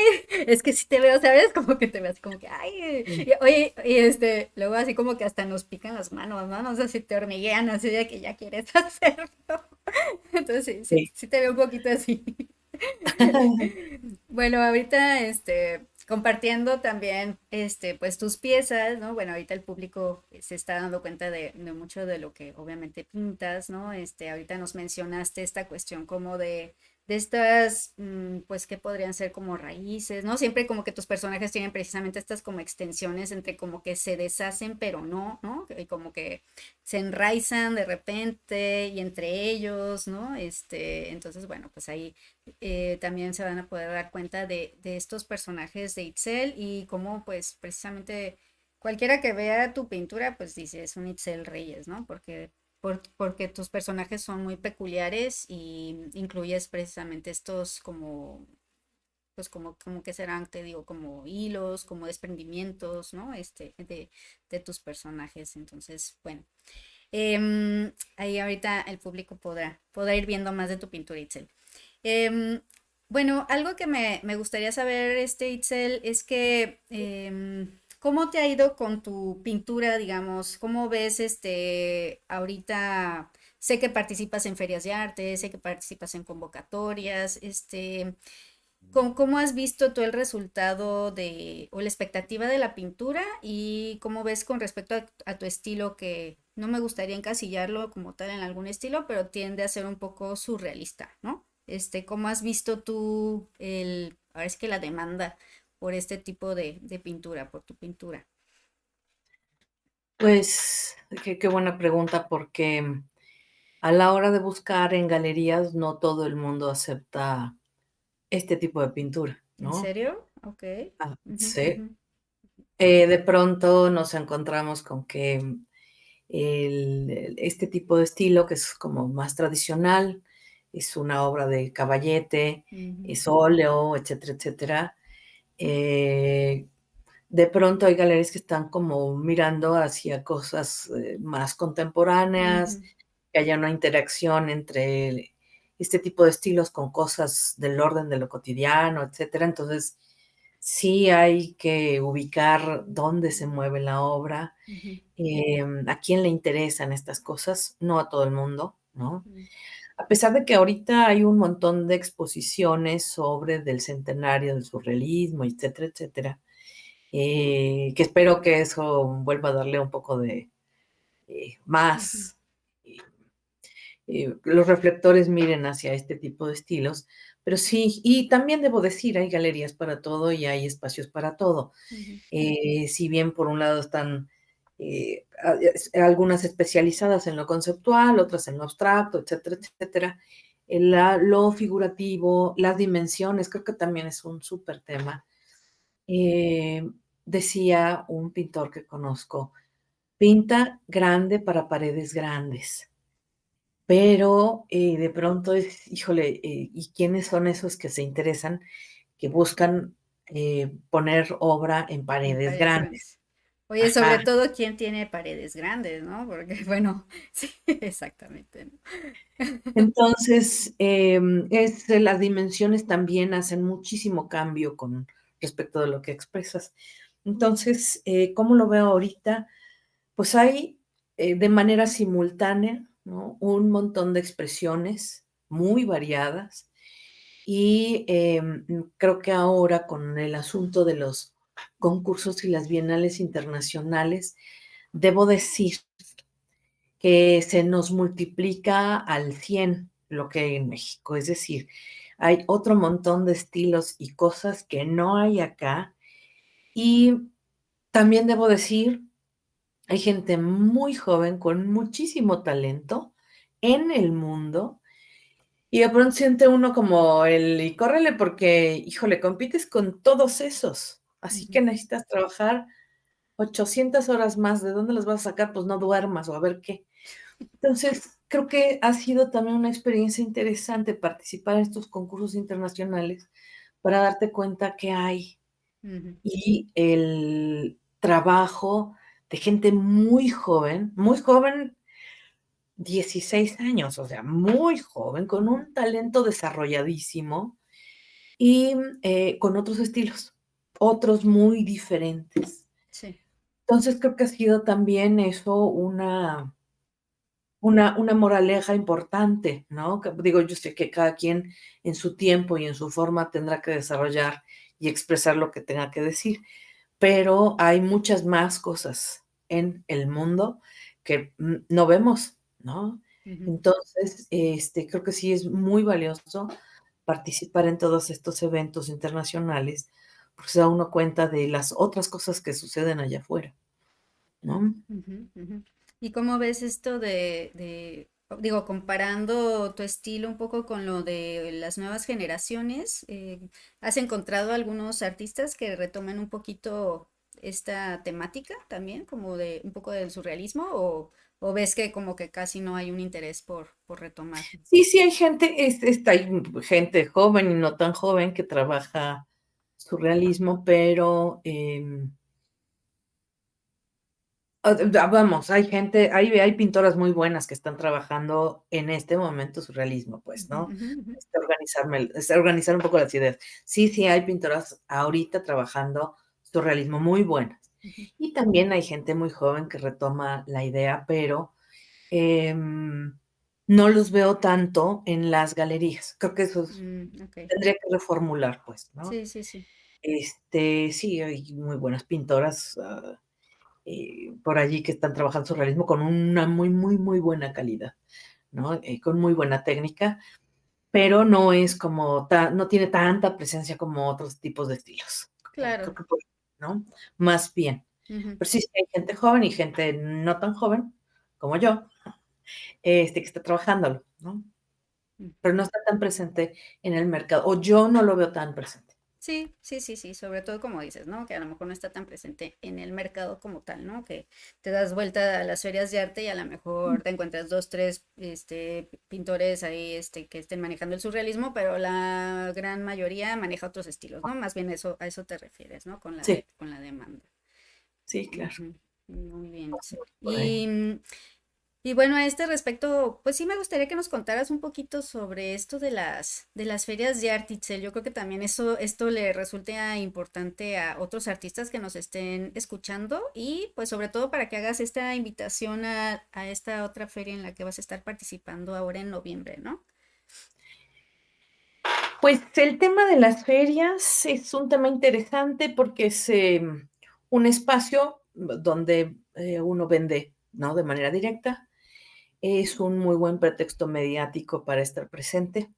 es que si te veo, ¿sabes? Como que te veo así como que, ay, Sí, oye, y luego así como que hasta nos pican las manos, ¿no? No sé si te hormiguean así de que ya quieres hacerlo. Entonces sí, sí, sí. sí te veo un poquito así. Bueno, ahorita, compartiendo también, pues tus piezas, ¿no? Bueno, ahorita el público se está dando cuenta de mucho de lo que obviamente pintas, ¿no? Ahorita nos mencionaste esta cuestión como de estas, pues, que podrían ser como raíces, ¿no? Siempre como que tus personajes tienen precisamente estas como extensiones entre como que se deshacen, pero no, ¿no? Y como que se enraizan de repente y entre ellos, ¿no? Entonces, bueno, pues ahí también se van a poder dar cuenta de estos personajes de Itzel y cómo pues precisamente cualquiera que vea tu pintura pues dice es un Itzel Reyes, ¿no? Porque tus personajes son muy peculiares y incluyes precisamente estos como pues como que serán, te digo, como hilos, como desprendimientos, ¿no? De tus personajes. Entonces, bueno, ahí ahorita el público podrá ir viendo más de tu pintura, Itzel. Em, bueno, algo que me gustaría saber, Itzel, es que ¿cómo te ha ido con tu pintura, digamos? ¿Cómo ves ahorita? Sé que participas en ferias de arte, sé que participas en convocatorias, ¿cómo has visto tú el resultado o la expectativa de la pintura y cómo ves con respecto a tu estilo que no me gustaría encasillarlo como tal en algún estilo, pero tiende a ser un poco surrealista, ¿no? ¿Cómo has visto tú ahora es que la demanda por este tipo de pintura, por tu pintura? Pues, qué buena pregunta, porque a la hora de buscar en galerías, no todo el mundo acepta este tipo de pintura, ¿En ¿no? serio? Ok. Ujú, Sí. ujú, De pronto nos encontramos con que este tipo de estilo, que es como más tradicional, es una obra de Caballete, ujú, es óleo, etcétera, etcétera. Eh, de pronto hay galerías que están como mirando hacia cosas más contemporáneas, ujú, que haya una interacción entre este tipo de estilos con cosas del orden de lo cotidiano, etcétera. Entonces, sí hay que ubicar dónde se mueve la obra, ujú, a quién le interesan estas cosas, no a todo el mundo, ¿no? ujú, A pesar de que ahorita hay un montón de exposiciones sobre del centenario del surrealismo, etcétera, etcétera, que espero que eso vuelva a darle un poco de ujú, más, eh, los reflectores miren hacia este tipo de estilos, pero sí, y también debo decir, hay galerías para todo y hay espacios para todo. ujú, Si bien por un lado están algunas especializadas en lo conceptual, otras en lo abstracto, etcétera, etcétera. Lo figurativo, las dimensiones, creo que también es un súper tema. Eh, Decía un pintor que conozco, pinta grande para paredes grandes, pero de pronto es, híjole, ¿y quiénes son esos que se interesan, que buscan poner obra en en paredes paredes grandes? grandes. Oye, sobre Ajá. todo quién tiene paredes grandes, ¿no? Porque, bueno, sí, exactamente, ¿no? Entonces, las dimensiones también hacen muchísimo cambio con respecto de lo que expresas. Entonces, ¿cómo lo veo ahorita? Pues hay de manera simultánea, ¿no? Un montón de expresiones muy variadas y creo que ahora con el asunto de los concursos y las bienales internacionales, debo decir que se nos multiplica al 100 lo que hay en México. Es decir, hay otro montón de estilos y cosas que no hay acá. Y también debo decir, hay gente muy joven con muchísimo talento en el mundo y de pronto siente uno como y córrele porque, híjole, compites con todos esos. Así Ujú, que necesitas trabajar 800 horas más. ¿De dónde las vas a sacar? Pues no duermas o a ver qué. Entonces, creo que ha sido también una experiencia interesante participar en estos concursos internacionales para darte cuenta que hay ujú, y el trabajo de gente muy joven, 16 años, o sea, muy joven, con un talento desarrolladísimo, y con otros estilos, otros muy diferentes. Sí. Entonces creo que ha sido también eso una moraleja importante, ¿no? Que, digo, yo sé que cada quien en su tiempo y en su forma tendrá que desarrollar y expresar lo que tenga que decir, pero hay muchas más cosas en el mundo que no vemos, ¿no? Ujú, Entonces, creo que sí es muy valioso participar en todos estos eventos internacionales, porque se da uno cuenta de las otras cosas que suceden allá afuera, ¿no? ujú, ujú. ¿Y cómo ves esto digo, comparando tu estilo un poco con lo de las nuevas generaciones? ¿Has encontrado algunos artistas que retomen un poquito esta temática también, como de un poco del surrealismo, o ves que como que casi no hay un interés por retomar? Sí, sí, hay gente joven y no tan joven que trabaja surrealismo, pero vamos, hay pintoras muy buenas que están trabajando en este momento surrealismo, pues, Ujú, ¿no? ujú, ujú, Organizar un poco las ideas. Sí, sí, hay pintoras ahorita trabajando surrealismo muy buenas. ujú. Y también hay gente muy joven que retoma la idea, pero no los veo tanto en las galerías. Creo que eso Ok. tendría que reformular, pues, ¿no? Sí, sí, sí. Sí, hay muy buenas pintoras por allí que están trabajando surrealismo con una muy, muy, muy buena calidad, ¿no? Con muy buena técnica, pero no es como, no tiene tanta presencia como otros tipos de estilos. Creo Claro. que ¿no? Más bien. Ujú, Pero sí, sí hay gente joven y gente no tan joven, como yo, que está trabajándolo, ¿no? Pero no ujú. está tan presente en el mercado, o yo no lo veo tan presente. Sí, sí, sí, sí, sobre todo como dices, ¿no? Que a lo mejor no está tan presente en el mercado como tal, ¿no? Que te das vuelta a las ferias de arte y a lo mejor te encuentras dos, tres, pintores ahí, que estén manejando el surrealismo, pero la gran mayoría maneja otros estilos, ¿no? Más bien eso, a eso te refieres, ¿no? Sí, Con la demanda. sí, claro, Ujú, muy bien, Itzel. por ahí. Y bueno, a este respecto, pues sí me gustaría que nos contaras un poquito sobre esto de las ferias de arte, Itzel. Yo creo que también esto le resulta importante a otros artistas que nos estén escuchando y pues sobre todo para que hagas esta invitación a esta otra feria en la que vas a estar participando ahora en noviembre, ¿no? Pues el tema de las ferias es un tema interesante porque es un espacio donde uno vende, ¿no? De manera directa. Es un muy buen pretexto mediático para estar presente,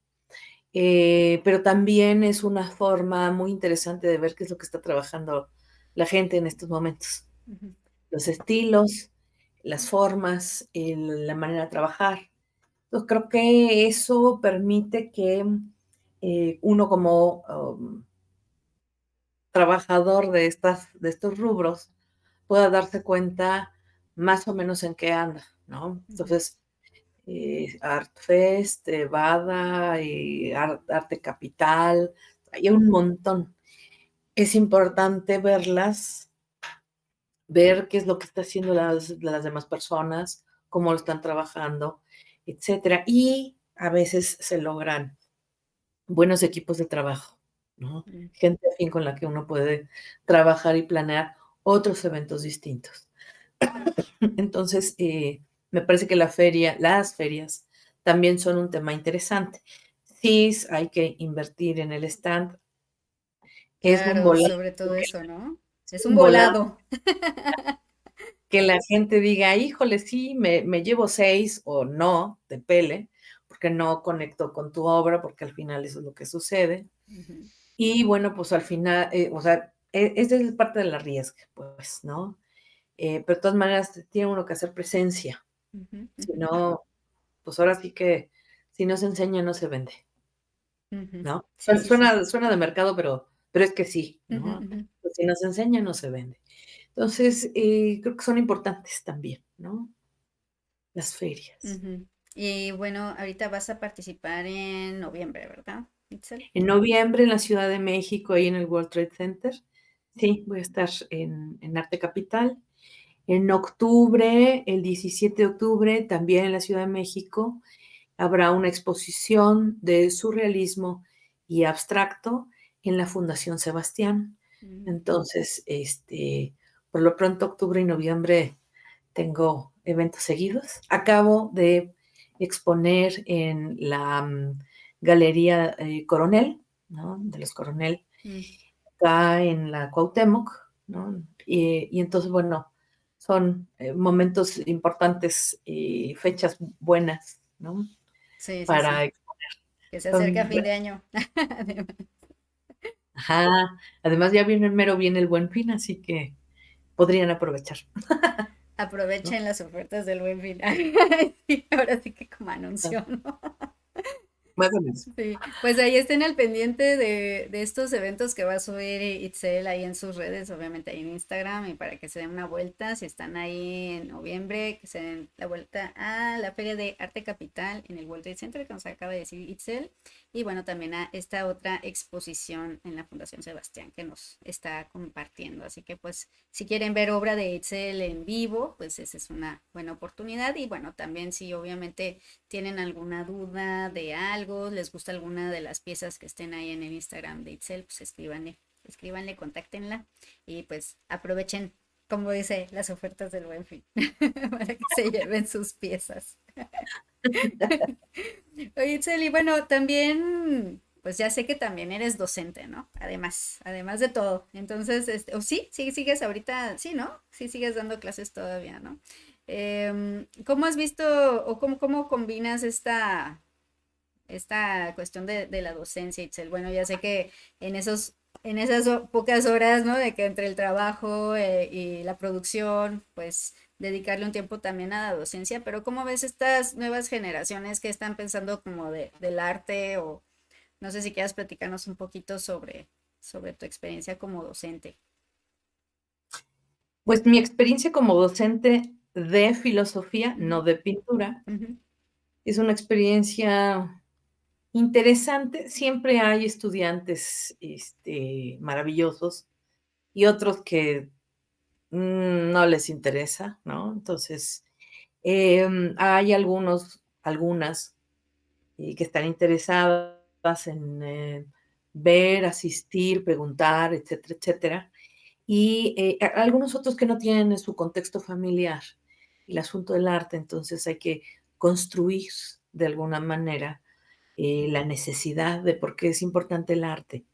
pero también es una forma muy interesante de ver qué es lo que está trabajando la gente en estos momentos. Ujú, Los estilos, las formas, la manera de trabajar. Yo creo que eso permite que uno como trabajador de estos rubros pueda darse cuenta más o menos en qué anda, ¿no? ujú, Entonces, ArtFest, Bada, Arte Capital, hay un montón. Es importante verlas, ver qué es lo que está haciendo las demás personas, cómo lo están trabajando, etcétera. Y a veces se logran buenos equipos de trabajo, ¿no? mm, Gente afín con la que uno puede trabajar y planear otros eventos distintos. Entonces, me parece que las ferias también son un tema interesante. Sí, hay que invertir en el stand. Es un claro, volado, sobre todo eso, ¿no? es Es un un volado volado. que la gente diga, híjole, sí, me llevo 6 o no, te pele, porque no conecto con tu obra, porque al final eso es lo que sucede. Ujú, Y bueno, pues al final, o sea, esa es parte de la riesga, pues, ¿no? Pero de todas maneras tiene uno que hacer presencia, ujú, si ujú, no, pues ahora sí que si no se enseña, no se vende, ujú. ¿no? Sí, sí, sí. Suena de mercado, pero es que sí, Ujú, ¿no? ujú. Pues si no se enseña, no se vende. Entonces, creo que son importantes también, ¿no? Las ferias. Ujú. Y bueno, ahorita vas a participar en noviembre, ¿verdad, Itzel? En noviembre en la Ciudad de México, ahí en el World Trade Center. Sí, voy a estar en Arte Capital. En octubre, el 17 de octubre, también en la Ciudad de México, habrá una exposición de surrealismo y abstracto en la Fundación Sebastián. Mm. Entonces, por lo pronto, octubre y noviembre tengo eventos seguidos. Acabo de exponer en la Galería Coronel, ¿no? De los Coronel, Mm. acá en la Cuauhtémoc, ¿no? Y entonces, bueno, son momentos importantes y fechas buenas, ¿no? Sí, sí, Para sí. exponer. Que se acerca Son, fin de año. Además. ajá, además ya viene mero, viene el Buen Fin, así que podrían aprovechar, ¿no? Aprovechen las ofertas del Buen Fin. Sí, ahora sí que como Ah, anuncio, ¿no? más o menos. Sí, pues ahí estén al pendiente de estos eventos que va a subir Itzel ahí en sus redes, obviamente ahí en Instagram, y para que se den una vuelta, si están ahí en noviembre, que se den la vuelta a la Feria de Arte Capital en el World Trade Center, que nos acaba de decir Itzel, y bueno, también a esta otra exposición en la Fundación Sebastián que nos está compartiendo. Así que pues si quieren ver obra de Itzel en vivo, pues esa es una buena oportunidad, y bueno, también si obviamente tienen alguna duda de algo, les gusta alguna de las piezas que estén ahí en el Instagram de Itzel, pues escríbanle, contáctenla y pues aprovechen, como dice, las ofertas del Buen Fin para que se lleven sus piezas. Oye, Itzel, y bueno, también, pues ya sé que también eres docente, ¿no? Además de todo. Entonces, o sí sigues ahorita, sí, ¿no? Sí sigues dando clases todavía, ¿no? ¿Cómo has visto o cómo combinas esta cuestión de la docencia, Itzel? Bueno, ya sé que en esas pocas horas, ¿no? De que entre el trabajo y la producción, pues dedicarle un tiempo también a la docencia, pero ¿cómo ves estas nuevas generaciones que están pensando como del arte? O no sé si quieras platicarnos un poquito sobre tu experiencia como docente. Pues mi experiencia como docente de filosofía, Ujú, no de pintura, ujú, es una experiencia interesante. Siempre hay estudiantes maravillosos y otros que no les interesa, ¿no? Entonces, hay algunas que están interesadas en ver, asistir, preguntar, etcétera, etcétera. Y algunos otros que no tienen su contexto familiar el asunto del arte, entonces hay que construir de alguna manera la necesidad de por qué es importante el arte.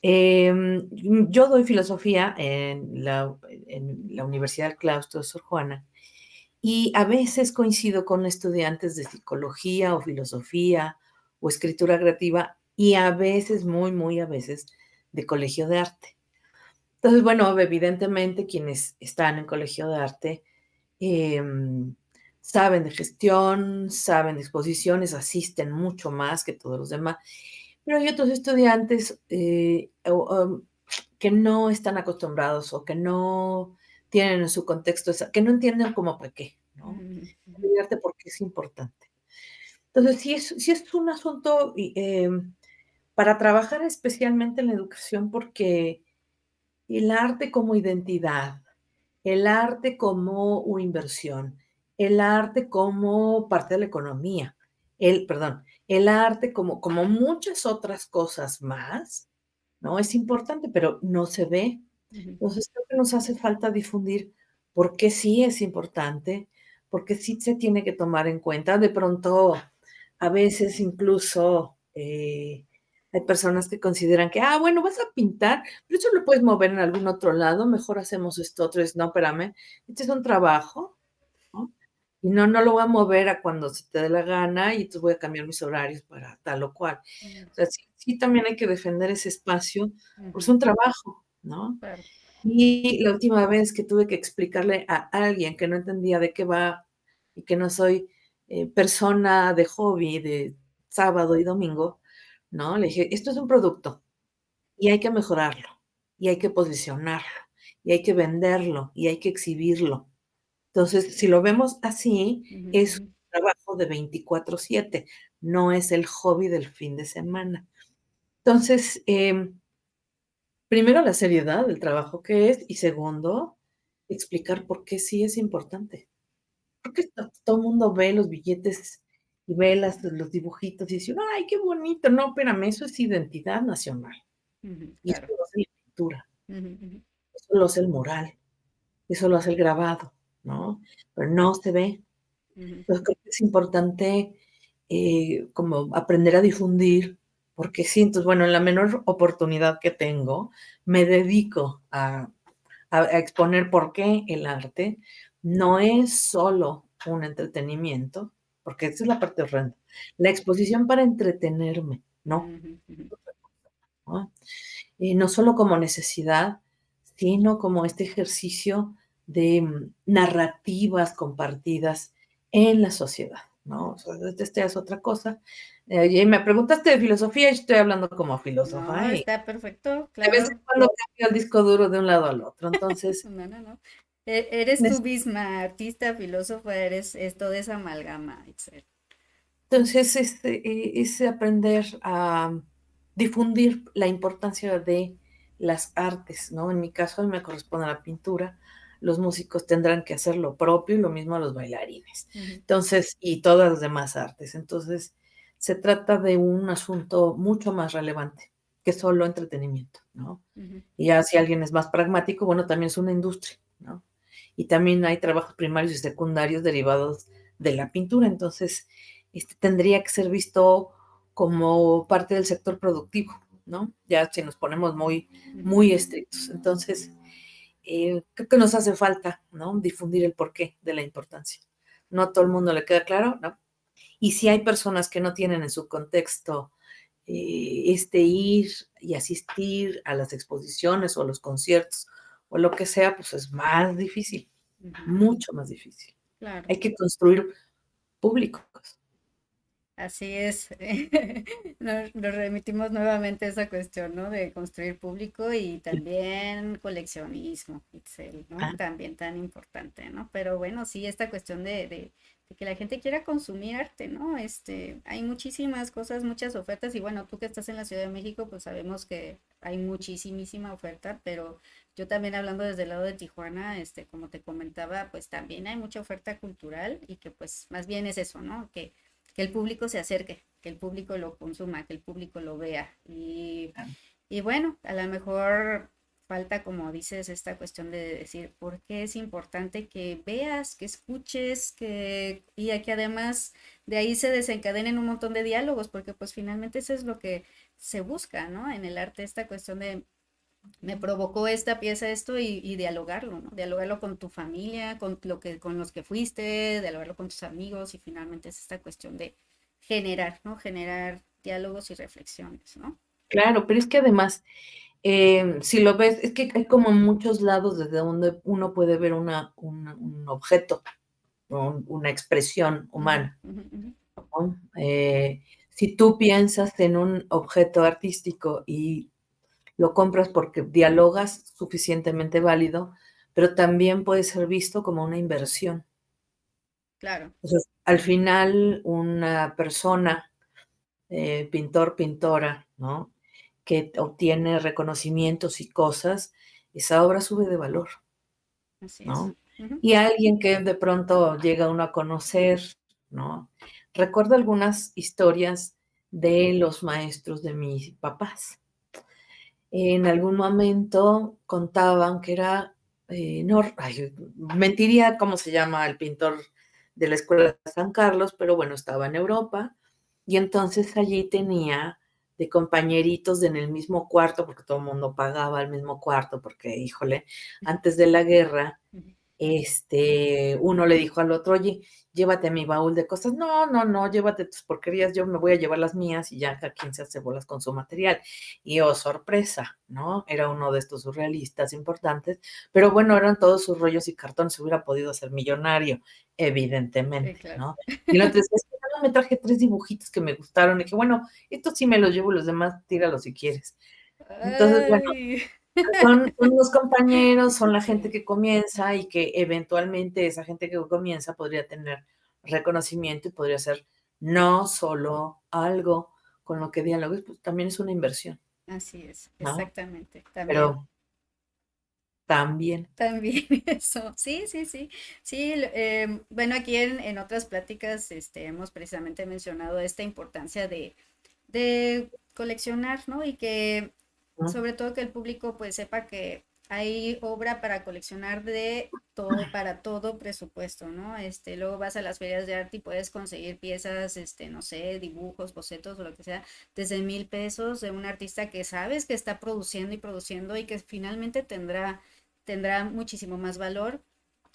Yo doy filosofía en la Universidad del Claustro de Sor Juana y a veces coincido con estudiantes de psicología o filosofía o escritura creativa y a veces, muy, muy a veces, de colegio de arte. Entonces, bueno, evidentemente quienes están en colegio de arte saben de gestión, saben de exposiciones, asisten mucho más que todos los demás, pero hay otros estudiantes que no están acostumbrados o que no tienen en su contexto, que no entienden como para qué, ¿no? ujú, ujú, El arte porque es importante. Entonces, sí es un asunto para trabajar especialmente en la educación porque el arte como identidad, el arte como una inversión, el arte como parte de la economía, el arte como muchas otras cosas más, ¿no? Es importante, pero no se ve. ujú, Entonces, creo que nos hace falta difundir por qué sí es importante, por qué sí se tiene que tomar en cuenta. De pronto, a veces incluso hay personas que consideran que, bueno, vas a pintar, pero eso lo puedes mover en algún otro lado, mejor hacemos esto otro. Es, no, espérame, este es un trabajo, ¿no? Y no lo voy a mover a cuando se te dé la gana y entonces voy a cambiar mis horarios para tal o cual. ujú, O sea, sí también hay que defender ese espacio, porque es ujú, un trabajo, ¿no? claro. Y la última vez que tuve que explicarle a alguien que no entendía de qué va y que no soy persona de hobby de sábado y domingo, ¿no? Le dije, esto es un producto y hay que mejorarlo, y hay que posicionarlo, y hay que venderlo, y hay que exhibirlo. Entonces, si lo vemos así, Ujú, es ujú. un trabajo de 24/7, no es el hobby del fin de semana. Entonces, primero, la seriedad del trabajo que es, y segundo, explicar por qué sí es importante. Porque todo el mundo ve los billetes y ve los dibujitos y dice, ¡ay, qué bonito! No, espérame, eso es identidad nacional. Ujú, Y eso claro. lo hace la pintura, Ujú, ujú, eso lo hace el mural, eso lo hace el grabado, ¿no? Pero no se ve. ujú, Entonces, creo que es importante, como aprender a difundir, porque sí, entonces, bueno, en la menor oportunidad que tengo, me dedico a exponer por qué el arte no es solo un entretenimiento, porque esa es la parte horrenda. La exposición para entretenerme, no, ujú, ujú. ¿no? No solo como necesidad, sino como este ejercicio de narrativas compartidas en la sociedad, ¿no? O sea, esta es otra cosa. Y me preguntaste de filosofía y estoy hablando como No, filósofa, y está perfecto, de vez en claro. cuando cambio el disco duro de un lado al otro. Entonces, No, no, no. Eres tú misma, artista, filósofa, es toda esa amalgama, Itzel. es aprender a difundir la importancia de las artes, ¿no? En mi caso, a mí me corresponde la pintura, los músicos tendrán que hacer lo propio y lo mismo a los bailarines. Ujú, Entonces, y todas las demás artes. Entonces, se trata de un asunto mucho más relevante que solo entretenimiento, ¿no? ujú, Y ya si alguien es más pragmático, bueno, también es una industria, ¿no? Y también hay trabajos primarios y secundarios derivados de la pintura, entonces tendría que ser visto como parte del sector productivo, ¿no? Ya si nos ponemos muy, ujú. muy estrictos. Entonces, creo que nos hace falta, ¿no? Difundir el porqué de la importancia. No a todo el mundo le queda claro, ¿no? Y si hay personas que no tienen en su contexto ir y asistir a las exposiciones o a los conciertos o lo que sea, pues es más difícil, Ujú, mucho más difícil. claro. Hay que construir públicos. Así es. Nos remitimos nuevamente a esa cuestión, ¿no? De construir público y también coleccionismo, Itzel, ¿no? Ah, También tan importante, ¿no? Pero bueno, sí, esta cuestión de que la gente quiera consumir arte, ¿no? Hay muchísimas cosas, muchas ofertas y bueno, tú que estás en la Ciudad de México, pues sabemos que hay muchísima oferta, pero yo también hablando desde el lado de Tijuana, como te comentaba, pues también hay mucha oferta cultural y que pues más bien es eso, ¿no? Que el público se acerque, que el público lo consuma, que el público lo vea. Y bueno, a lo mejor falta, como dices, esta cuestión de decir por qué es importante que veas, que escuches, y que además de ahí se desencadenen un montón de diálogos, porque pues finalmente eso es lo que se busca, ¿no? En el arte, esta cuestión de me provocó esta pieza esto y dialogarlo, ¿no? Dialogarlo con tu familia, con los que fuiste, dialogarlo con tus amigos y finalmente es esta cuestión de generar, ¿no? Generar diálogos y reflexiones, ¿no? claro, pero es que además, si lo ves, es que hay como muchos lados desde donde uno puede ver un objeto, una expresión Ujú, humana, ujú, ujú. ¿no? Si tú piensas en un objeto artístico y lo compras porque dialogas suficientemente válido, pero también puede ser visto como una inversión. Claro, Entonces, al final, una persona, pintor, pintora, ¿no? Que obtiene reconocimientos y cosas, esa obra sube de valor, así es. ¿no? Ujú, Y alguien que de pronto llega uno a conocer, ¿no? Recuerdo algunas historias de los maestros de mis papás. En algún momento contaban que era, no, ay, mentiría cómo se llama el pintor de la Escuela de San Carlos, pero bueno, estaba en Europa y entonces allí tenía de compañeritos en el mismo cuarto, porque todo el mundo pagaba el mismo cuarto, porque, híjole, antes de la guerra ujú. uno le dijo al otro, oye, llévate mi baúl de cosas. No, no, no, llévate tus porquerías, yo me voy a llevar las mías y ya cada quien se hace bolas con su material. Y oh, sorpresa, ¿no? Era uno de estos surrealistas importantes, pero bueno, eran todos sus rollos y cartones, se hubiera podido hacer millonario, Sí, evidentemente, claro. ¿no? Y el otro decía, es que no, me traje 3 dibujitos que me gustaron. Y dije, bueno, estos sí me los llevo, los demás tíralos si quieres. Entonces, bueno, Ay. son los compañeros, son la gente Sí, que comienza y que eventualmente esa gente que comienza podría tener reconocimiento y podría ser no solo algo con lo que dialogues, pues también es una inversión, así es, ¿no? exactamente. También Pero también. También eso, sí, sí, sí, sí, bueno, aquí en otras pláticas, hemos precisamente mencionado esta importancia de coleccionar, ¿no? Y que ¿No? sobre todo que el público pues sepa que hay obra para coleccionar de todo, para todo presupuesto, ¿no? Luego vas a las ferias de arte y puedes conseguir piezas, no sé, dibujos, bocetos o lo que sea, desde 1,000 pesos de un artista que sabes que está produciendo y produciendo y que finalmente tendrá muchísimo más valor.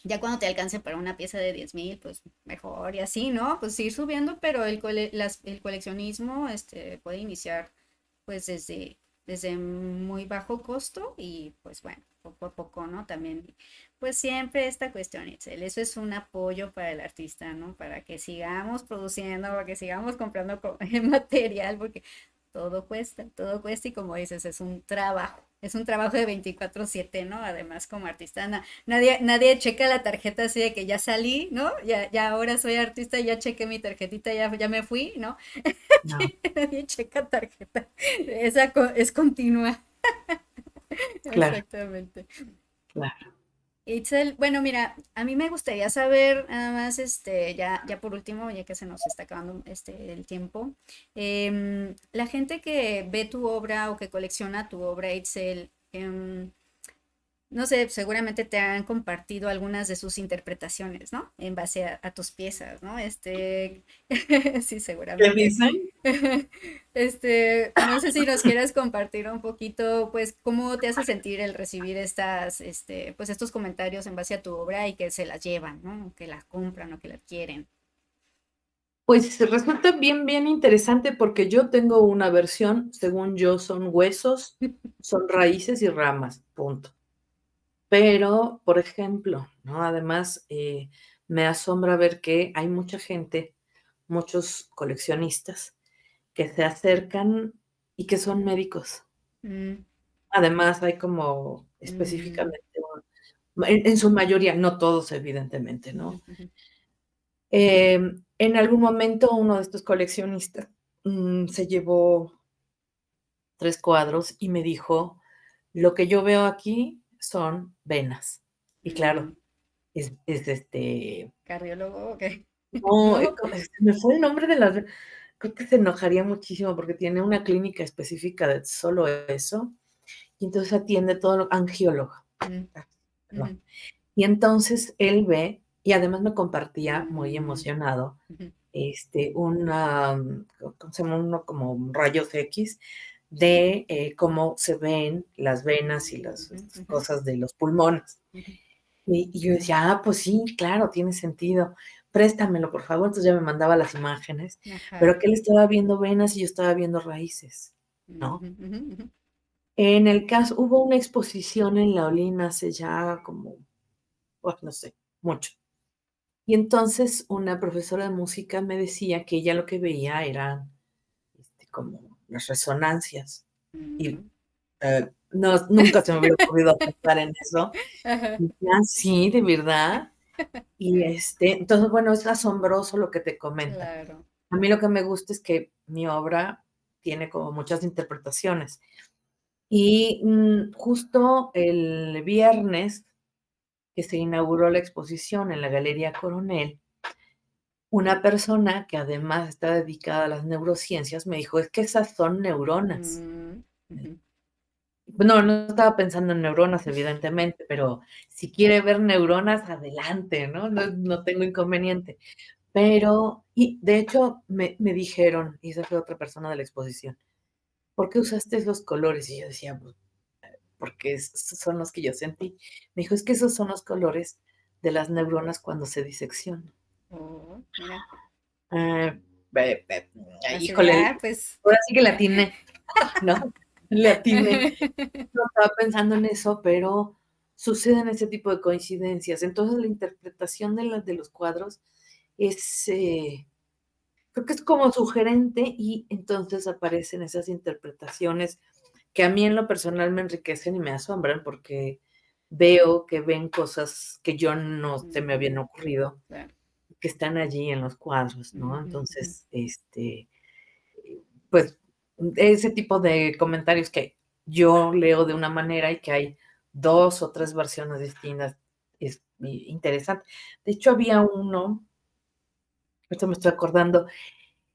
Ya cuando te alcance para una pieza de 10,000, pues mejor y así, ¿no? Pues ir subiendo, pero el coleccionismo puede iniciar pues desde muy bajo costo y pues bueno, poco a poco, ¿no? También, pues siempre esta cuestión, Itzel, eso es un apoyo para el artista, ¿no? Para que sigamos produciendo, para que sigamos comprando material, porque todo cuesta y como dices, es un trabajo de 24/7, ¿no? Además, como artista, nadie checa la tarjeta así de que ya salí, ¿no? Ya ahora soy artista, ya chequé mi tarjetita, ya me fui, ¿no? No, Nadie checa tarjeta, es continua, claro, exactamente. claro. Itzel, bueno, mira, a mí me gustaría saber, nada más, ya por último, ya que se nos está acabando el tiempo, la gente que ve tu obra o que colecciona tu obra, Itzel, no sé, seguramente te han compartido algunas de sus interpretaciones, ¿no? En base a tus piezas, ¿no? Sí, ¿Qué seguramente. dicen? No sé si nos quieras compartir un poquito, pues, cómo te hace sentir el recibir pues, estos comentarios en base a tu obra y que se las llevan, ¿no? O que la compran o que la quieren. Pues resulta bien, bien interesante porque yo tengo una versión, según yo, son huesos, son raíces y ramas, punto. Pero, por ejemplo, ¿no? Además, me asombra ver que hay mucha gente, muchos coleccionistas que se acercan y que son médicos. Mm, Además, hay como mm, específicamente, en su mayoría, no todos, evidentemente, ujú, ¿no? ujú, En algún momento uno de estos coleccionistas se llevó 3 cuadros y me dijo, lo que yo veo aquí son venas. Y claro, mm. es ¿Cardiólogo? Ok. no, ¿No? se me fue el nombre de las, creo que se enojaría muchísimo porque tiene una clínica específica de solo eso, y entonces atiende todo lo angiólogo, Mm, perdón. ujú, Y entonces él ve, y además me compartía muy emocionado, ujú, una, ¿cómo se llama? Uno como rayos X de cómo se ven las venas y las ujú, ujú, cosas de los pulmones. ujú. Y yo decía, ah, pues sí, claro, tiene sentido. Préstamelo, por favor. Entonces ya me mandaba las imágenes, Ajá. pero que él estaba viendo venas y yo estaba viendo raíces, ¿no? Ujú, ujú, ujú. En el caso, hubo una exposición en La Olina hace ya como, pues, no sé, mucho. Y entonces una profesora de música me decía que ella lo que veía eran como las resonancias. Y Mm. no, nunca se me hubiera ocurrido pensar en eso. Ajá, Y ya, sí, de verdad. Y entonces, bueno, es asombroso lo que te comenta. claro. A mí lo que me gusta es que mi obra tiene como muchas interpretaciones. Y justo el viernes que se inauguró la exposición en la Galería Coronel, una persona que además está dedicada a las neurociencias me dijo, es que esas son neuronas. Mm, ujú. No, no estaba pensando en neuronas, evidentemente, pero si quiere ver neuronas, adelante, ¿no? No tengo inconveniente. Pero, y de hecho, me dijeron, y esa fue otra persona de la exposición, ¿por qué usaste esos colores? Y yo decía, pues, porque esos son los que yo sentí. Me dijo, es que esos son los colores de las neuronas cuando se diseccionan. Oh, mira. Ah, Así de, híjole, pues. ahora sí que le atiné, ¿no? Le atiné. No estaba pensando en eso, pero suceden ese tipo de coincidencias. Entonces, la interpretación de los cuadros es, creo que es como sugerente y entonces aparecen esas interpretaciones que a mí en lo personal me enriquecen y me asombran porque veo que ven cosas que yo no se me Ujú, habían ocurrido, claro. que están allí en los cuadros, ¿no? Ujú, ujú. Entonces, pues ese tipo de comentarios que yo leo de una manera y que hay 2 o 3 versiones distintas. Es interesante. De hecho, había uno, ahorita me estoy acordando,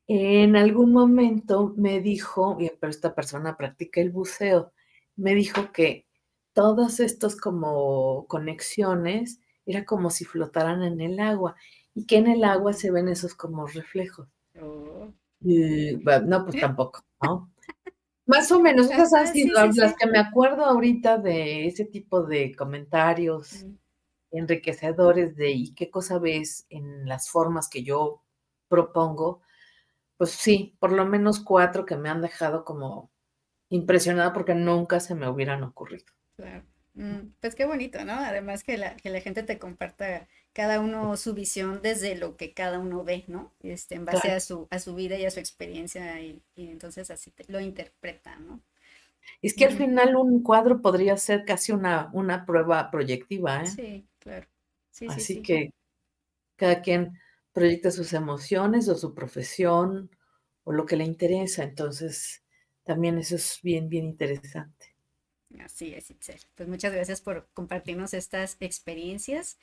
en algún momento me dijo, pero esta persona practica el buceo, me dijo que todas estas como conexiones era como si flotaran en el agua y que en el agua se ven esos como reflejos. Oh. No, pues tampoco, ¿no? Más o menos, esas han Ajá, sido sí, sí, las sí. que me acuerdo ahorita de ese tipo de comentarios Mm, enriquecedores de ¿y qué cosa ves en las formas que yo propongo? Pues sí, por lo menos 4 que me han dejado como impresionada porque nunca se me hubieran ocurrido. claro. Pues qué bonito, ¿no? Además que la gente te comparta cada uno su visión desde lo que cada uno ve, ¿no? En base Claro. a su vida y a su experiencia y entonces así lo interpreta, ¿no? Es que al Ujú. final un cuadro podría ser casi una prueba proyectiva, ¿eh? Sí, claro. Sí, sí, Así sí. que cada quien proyecta sus emociones o su profesión o lo que le interesa, entonces también eso es bien, bien interesante. Así es, Itzel. Pues muchas gracias por compartirnos estas experiencias.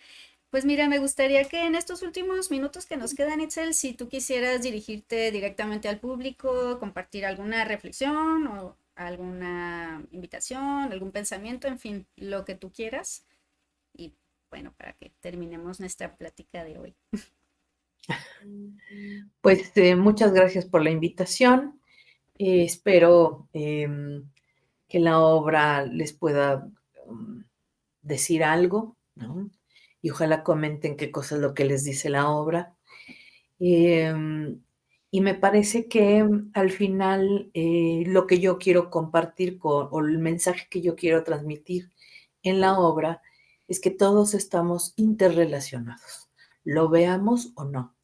Pues mira, me gustaría que en estos últimos minutos que nos quedan, Itzel, si tú quisieras dirigirte directamente al público, compartir alguna reflexión o alguna invitación, algún pensamiento, en fin, lo que tú quieras. Y bueno, para que terminemos nuestra plática de hoy. Pues, muchas gracias por la invitación. Espero, que la obra les pueda, decir algo, ¿no? Y ojalá comenten qué cosa es lo que les dice la obra. Em, y me parece que al final, lo que yo quiero compartir o el mensaje que yo quiero transmitir en la obra es que todos estamos interrelacionados, lo veamos o no.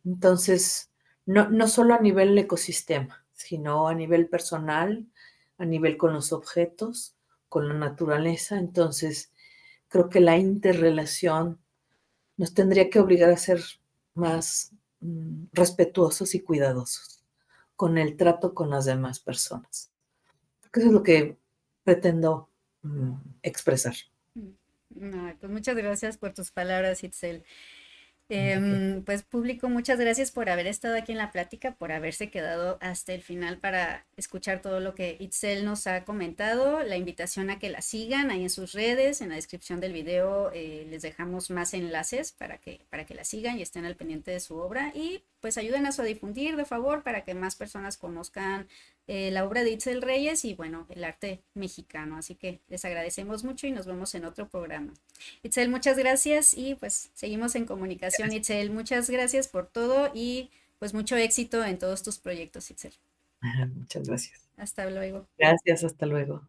Entonces, no solo a nivel ecosistema, sino a nivel personal, a nivel con los objetos, con la naturaleza. Entonces, creo que la interrelación nos tendría que obligar a ser más respetuosos y cuidadosos con el trato con las demás personas. Eso es lo que pretendo expresar. No, pues muchas gracias por tus palabras, Itzel. ¿De qué? Pues público, muchas gracias por haber estado aquí en la plática, por haberse quedado hasta el final para escuchar todo lo que Itzel nos ha comentado. La invitación a que la sigan ahí en sus redes, en la descripción del video les dejamos más enlaces para que la sigan y estén al pendiente de su obra y pues ayúdenos a difundir de favor para que más personas conozcan la obra de Itzel Reyes y bueno, el arte mexicano. Así que les agradecemos mucho y nos vemos en otro programa. Itzel, muchas gracias y pues seguimos en comunicación. Itzel, muchas gracias por todo y pues mucho éxito en todos tus proyectos, Itzel. Muchas gracias. Hasta luego. Gracias, hasta luego.